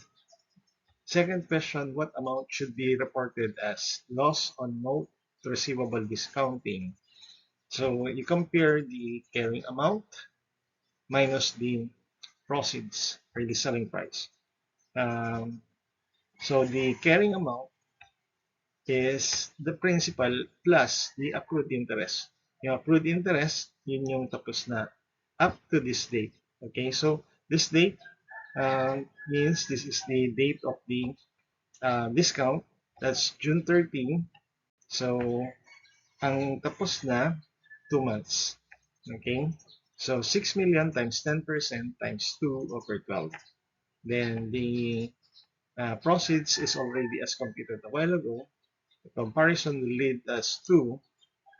second question, what amount should be reported as loss on note receivable discounting? So, you compare the carrying amount minus the proceeds or the selling price. So the carrying amount is the principal plus the accrued interest. Yung accrued interest, yun yung tapos na up to this date. Okay, so this date means this is the date of the discount. That's June 13. So, ang tapos na, 2 months. Okay? So, 6 million times 10% times 2 over 12. Then, the proceeds is already as computed a while ago. The comparison will lead us to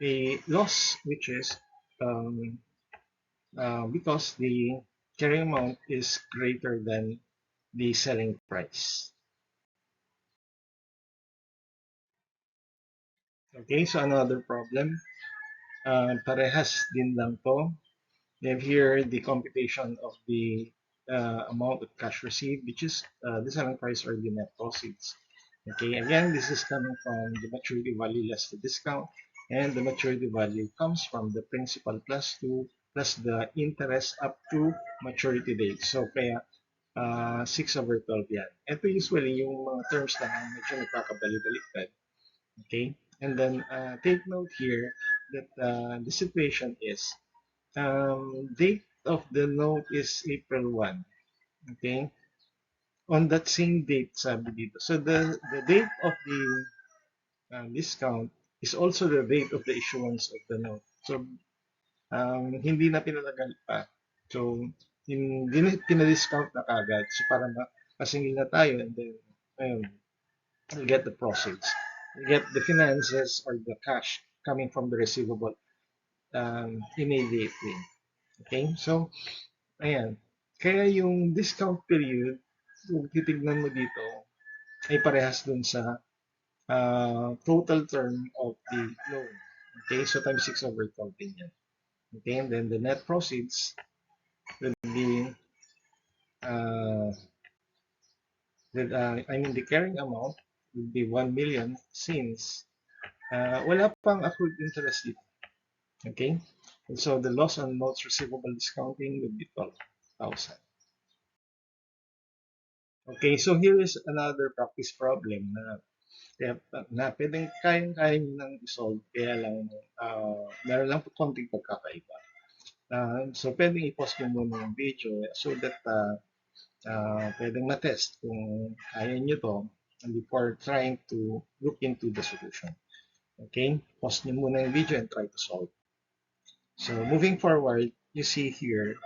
a loss, which is um, because the carrying amount is greater than the selling price. Okay, so another problem. Parehas din lang to. They have here the computation of the amount of cash received, which is the selling price or the net proceeds. Okay, again, this is coming from the maturity value less the discount, and the maturity value comes from the principal plus 2 plus the interest up to maturity date. So, kaya 6 over 12 yan. Ito usually yung mga terms na medyo nagkakabali-baliktad. Okay, and then take note here that the situation is date of the note is April 1. Okay? On that same date, sabi dito. So the date of the discount is also the date of the issuance of the note. So hindi na pinalagal pa. So hindi na pinadiscount na kagad. So para makasingil na tayo and then ayun, we'll get the proceeds. We'll get the finances or the cash coming from the receivable immediately. Okay? So ayan. Kaya yung discount period, kung titignan mo dito, ay parehas dun sa total term of the loan. Okay, so times 6 over 12 din yan. Okay, and then the net proceeds will be, uh, the carrying amount will be 1 million since wala pang accrued interest dito. Okay, and so the loss on notes receivable discounting will be 12,000. Okay, so here is another practice problem na pwedeng kayang-kaya nyo nang i-solve, kaya lang meron lang po konting pagkakaiba. So pwedeng i-pause nyo muna yung video so that pwedeng ma-test kung kaya nyo to before trying to look into the solution. Okay? Pause nyo muna yung video and try to solve. So moving forward, you see here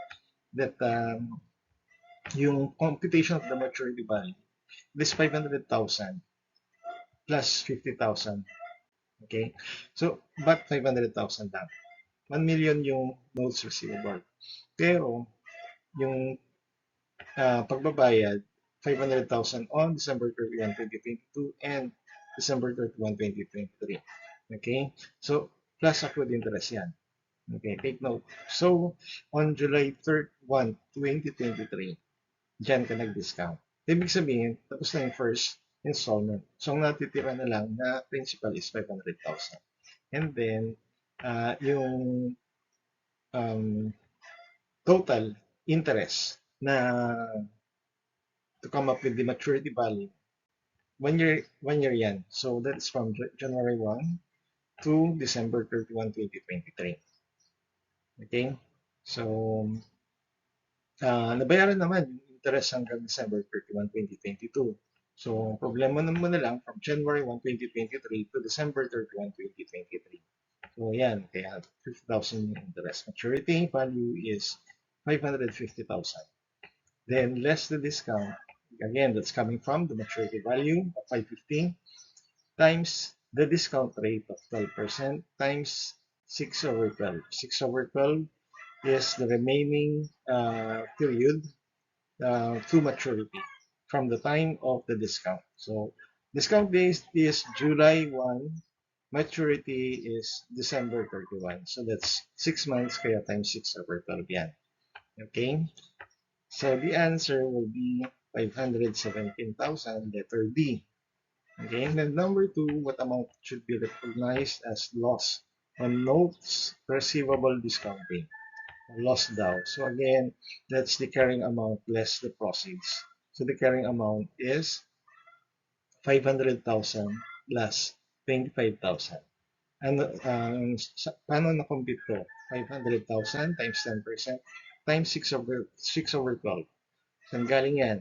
that yung computation of the maturity value is 500,000 plus 50,000. Okay? So, but 500,000 lang. 1 million yung notes receivable. Pero, yung pagbabayad, 500,000 on December 31, 2022 and December 31, 2023. Okay? So, plus accrued interest yan. Okay, take note. So, on July 31, 2023, dyan ka nag-discount. Ibig sabihin, tapos na yung first installment. So, ang natitira na lang na principal is 500,000. And then, yung total interest na to come up with the maturity value, 1 year yan. So, that's from January 1 to December 31, 2023. Okay? So, nabayaran naman yung interest hanggang December 31, 2022. So, problema naman na lang from January 1, 2023 to December 31, 2023. So, yan. Kaya 50,000 yung interest. Maturity value is 550,000. Then, less the discount. Again, that's coming from the maturity value of 550 times the discount rate of 12% times 6 over 12. 6 over 12 is the remaining period to maturity from the time of the discount. So discount date is July 1, maturity is December 31. So that's 6 months kaya times 6 over 12 yan. Okay? So the answer will be 517,000, letter D. Okay, and then number 2, what amount should be recognized as loss on notes receivable discounting? Loss daw. So again, that's the carrying amount less the proceeds. So the carrying amount is 500,000 plus 25,000. Ano, paano na-compute to? 500,000 times 10% times 6 over 12. Saan galing yan?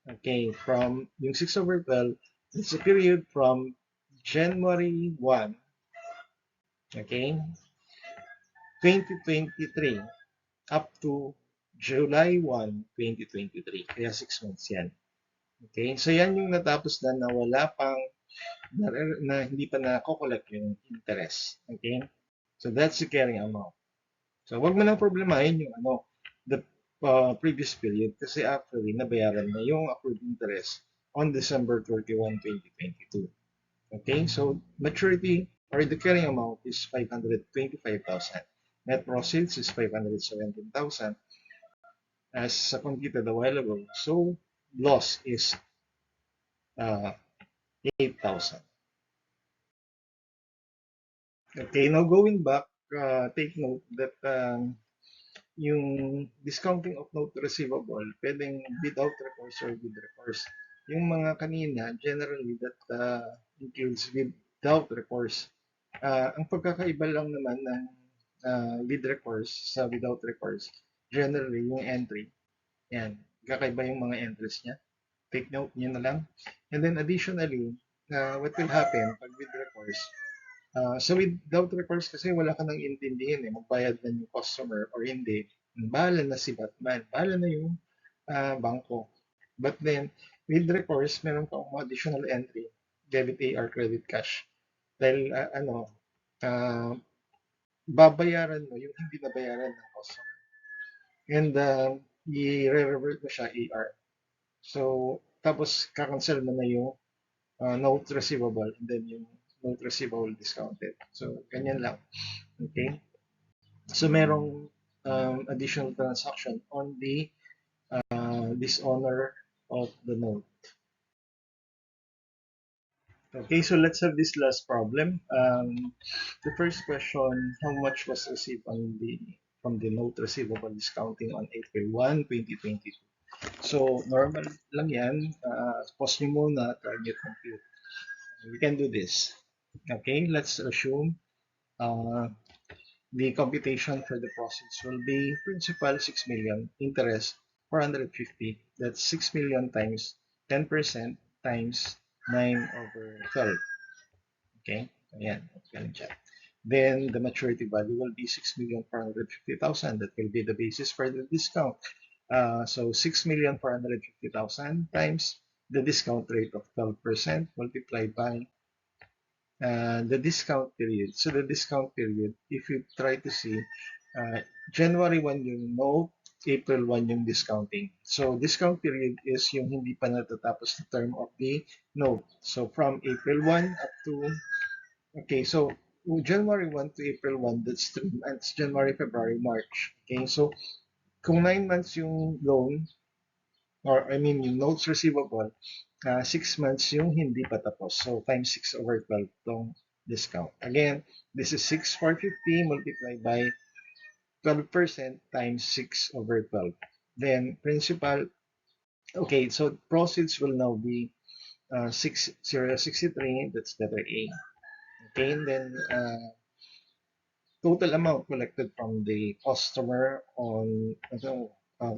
Okay, from yung 6 over 12, it's a period from January 1, okay, 2023 up to July 1, 2023. Kaya 6 months yan. Okay, so yan yung natapos na wala pang na hindi pa na-collect yung interest. Okay? So that's the carrying amount. So wag mo nang problemahin yung the previous period kasi actually nabayaran na yung accrued interest on December 31, 2022. Okay? So maturity or the carrying amount is 525,000. Net proceeds is 517,000 as computed a while ago. So loss is 8,000. Okay, now going back, take note that yung discounting of note receivable, pwedeng without recourse or with recourse. Yung mga kanina, generally that includes without recourse. Ang pagkakaiba lang naman ng with recourse sa without recourse, generally yung entry. Yan, kakaiba yung mga entries niya. Take note niyo na lang. And then additionally, what will happen pag with recourse, so without recourse kasi wala ka nang intindihin magbayad na yung customer or hindi. Bahala na si Batman, bahala na yung bangko. But then, with recourse, meron kang additional entry, debit AR, credit cash. Dahil uh, babayaran mo yung hindi nabayaran ng customer. And i-revert mo siya AR. So, tapos kakancel mo na yung note receivable and then yung note receivable discounted. So, ganyan lang. Okay? So, merong additional transaction on the dishonor of the note. Okay, so let's have this last problem. The first question, how much was received from the note receivable discounting on April 1, 2022? So, normal lang yan. Pause nyo muna, try nyo compute. We can do this. Okay, let's assume the computation for the proceeds will be principal 6 million, interest 450. That's 6 million times 10% times 9/12. Okay, ayan, galing siya. Then the maturity value will be 6,450,000. That will be the basis for the discount. So 6,450,000 times the discount rate of 12% multiplied by the discount period. So the discount period, if you try to see, January 1 yung note, April 1 yung discounting. So discount period is yung hindi pa natatapos na term of the note. So from April 1 up to, okay, so January 1 to April 1, that's 3 months, January, February, March. Okay, so kung 9 months yung loan, or I mean yung notes receivable, 6 months yung hindi pa tapos. So, times 6/12 tong discount. Again, this is 6,450 multiplied by 12% times 6/12. Then, principal, okay, so proceeds will now be 6,063, that's letter A. Okay, and then total amount collected from the customer on,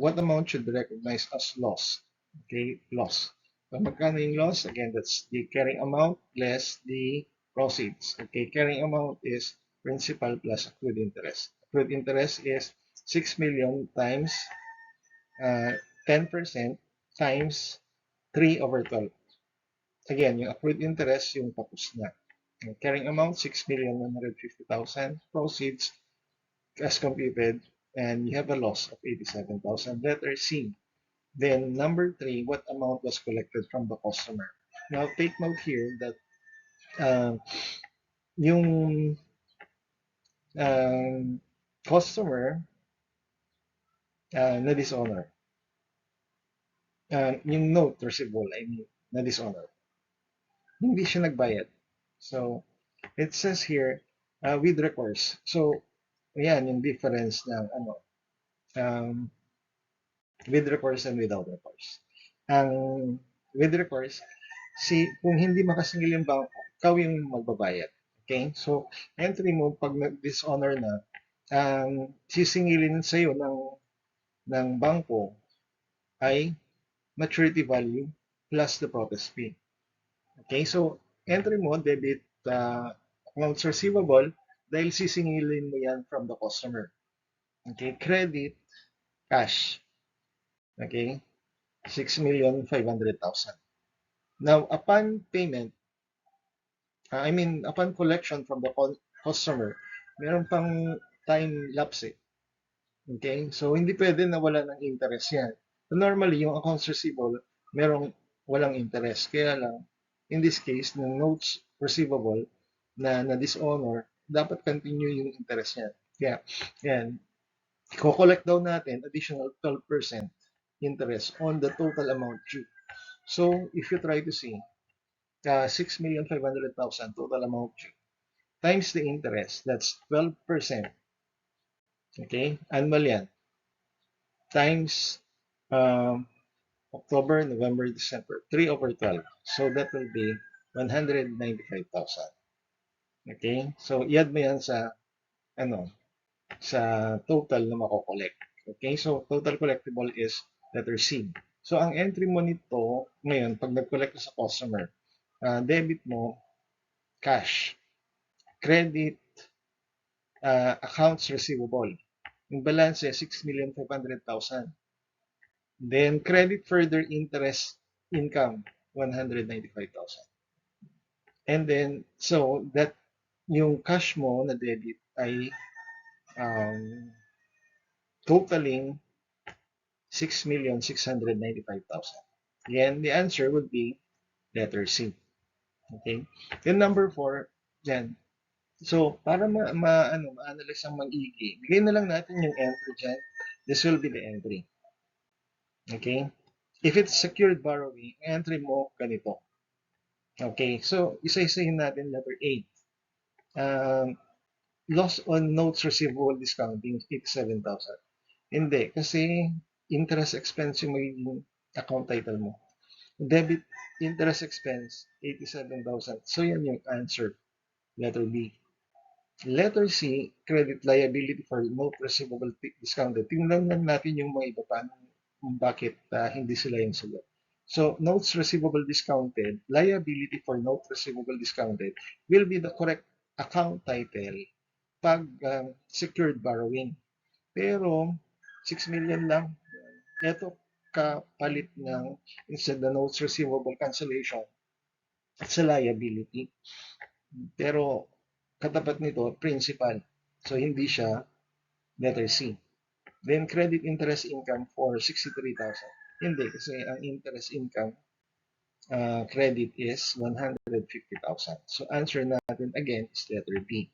what amount should be recognized as loss? Okay, loss. So magkano yung loss? Again, that's the carrying amount less the proceeds. Okay, carrying amount is principal plus accrued interest. Accrued interest is 6 million times 10% times 3/12. Again, yung accrued interest yung tapos na. Yung carrying amount, 6,150,000. Proceeds as computed, and you have a loss of 87,000. Letter C. Then number 3, what amount was collected from the customer? Now take note here that yung customer na dishonor. Yung note receivable, I mean, na dishonor. Hindi siya nagbayad. So, it says here, with recourse. So, ayan, yung difference ng with recourse and without recourse. With recourse, kung hindi makasingil yung bangko, ikaw yung magbabayad. Okay? So, entry mo, pag nag-dishonor na, sisingilin sa'yo ng bangko ay maturity value plus the protest fee. Okay? So, entry mo, debit accounts receivable, dahil sisingilin mo yan from the customer. Okay? Credit, cash. Okay? 6,500,000. Now, upon payment, upon collection from the customer, meron pang time lapse eh. Okay? So, hindi pwede na wala ng interest yan. So, normally, yung accounts receivable, walang interest. Kaya lang, in this case, ng notes receivable na dishonor, dapat continue yung interest niya. Kaya, yan, i-collect daw natin additional 12% interest on the total amount due. So, if you try to see, 6,500,000 total amount due, times the interest, that's 12%. Okay? Annual yan. Times October, November, December. 3 over 12. So that will be 195,000. Okay? So i-add mo yan sa total na mako-collect. Okay? So total collectible is letter C. So ang entry mo nito ngayon pag nag-collect sa customer, debit mo cash, credit accounts receivable. Yung balance is 6,500,000. Then credit further interest income 195,000. And then so that yung cash mo na debit ay totaling 6,695,000. Then the answer would be letter C. Okay? Then number 4, dyan. So, para ma-analyze ang mag-igi, bigay na lang natin yung entry dyan. This will be the entry. Okay? If it's secured borrowing, entry mo ganito. Okay, so isa-isahin natin letter A. Loss on notes receivable discounting, 87,000. Hindi, kasi interest expense yung magiging account title mo. Debit interest expense, 87,000. So yan yung answer, letter B. Letter C, credit liability for note receivable discounted. Tingnan lang natin yung mga iba pa bakit hindi sila yung sagot. So, notes receivable discounted, liability for note receivable discounted will be the correct account title pag secured borrowing. Pero, 6 million lang. Ito kapalit ng instead the notes receivable cancellation at sa liability. Pero, katapat nito, principal. So, hindi siya letter C. Then, credit interest income for 63,000. Hindi, kasi ang interest income credit is 150,000. So, answer natin again is letter B.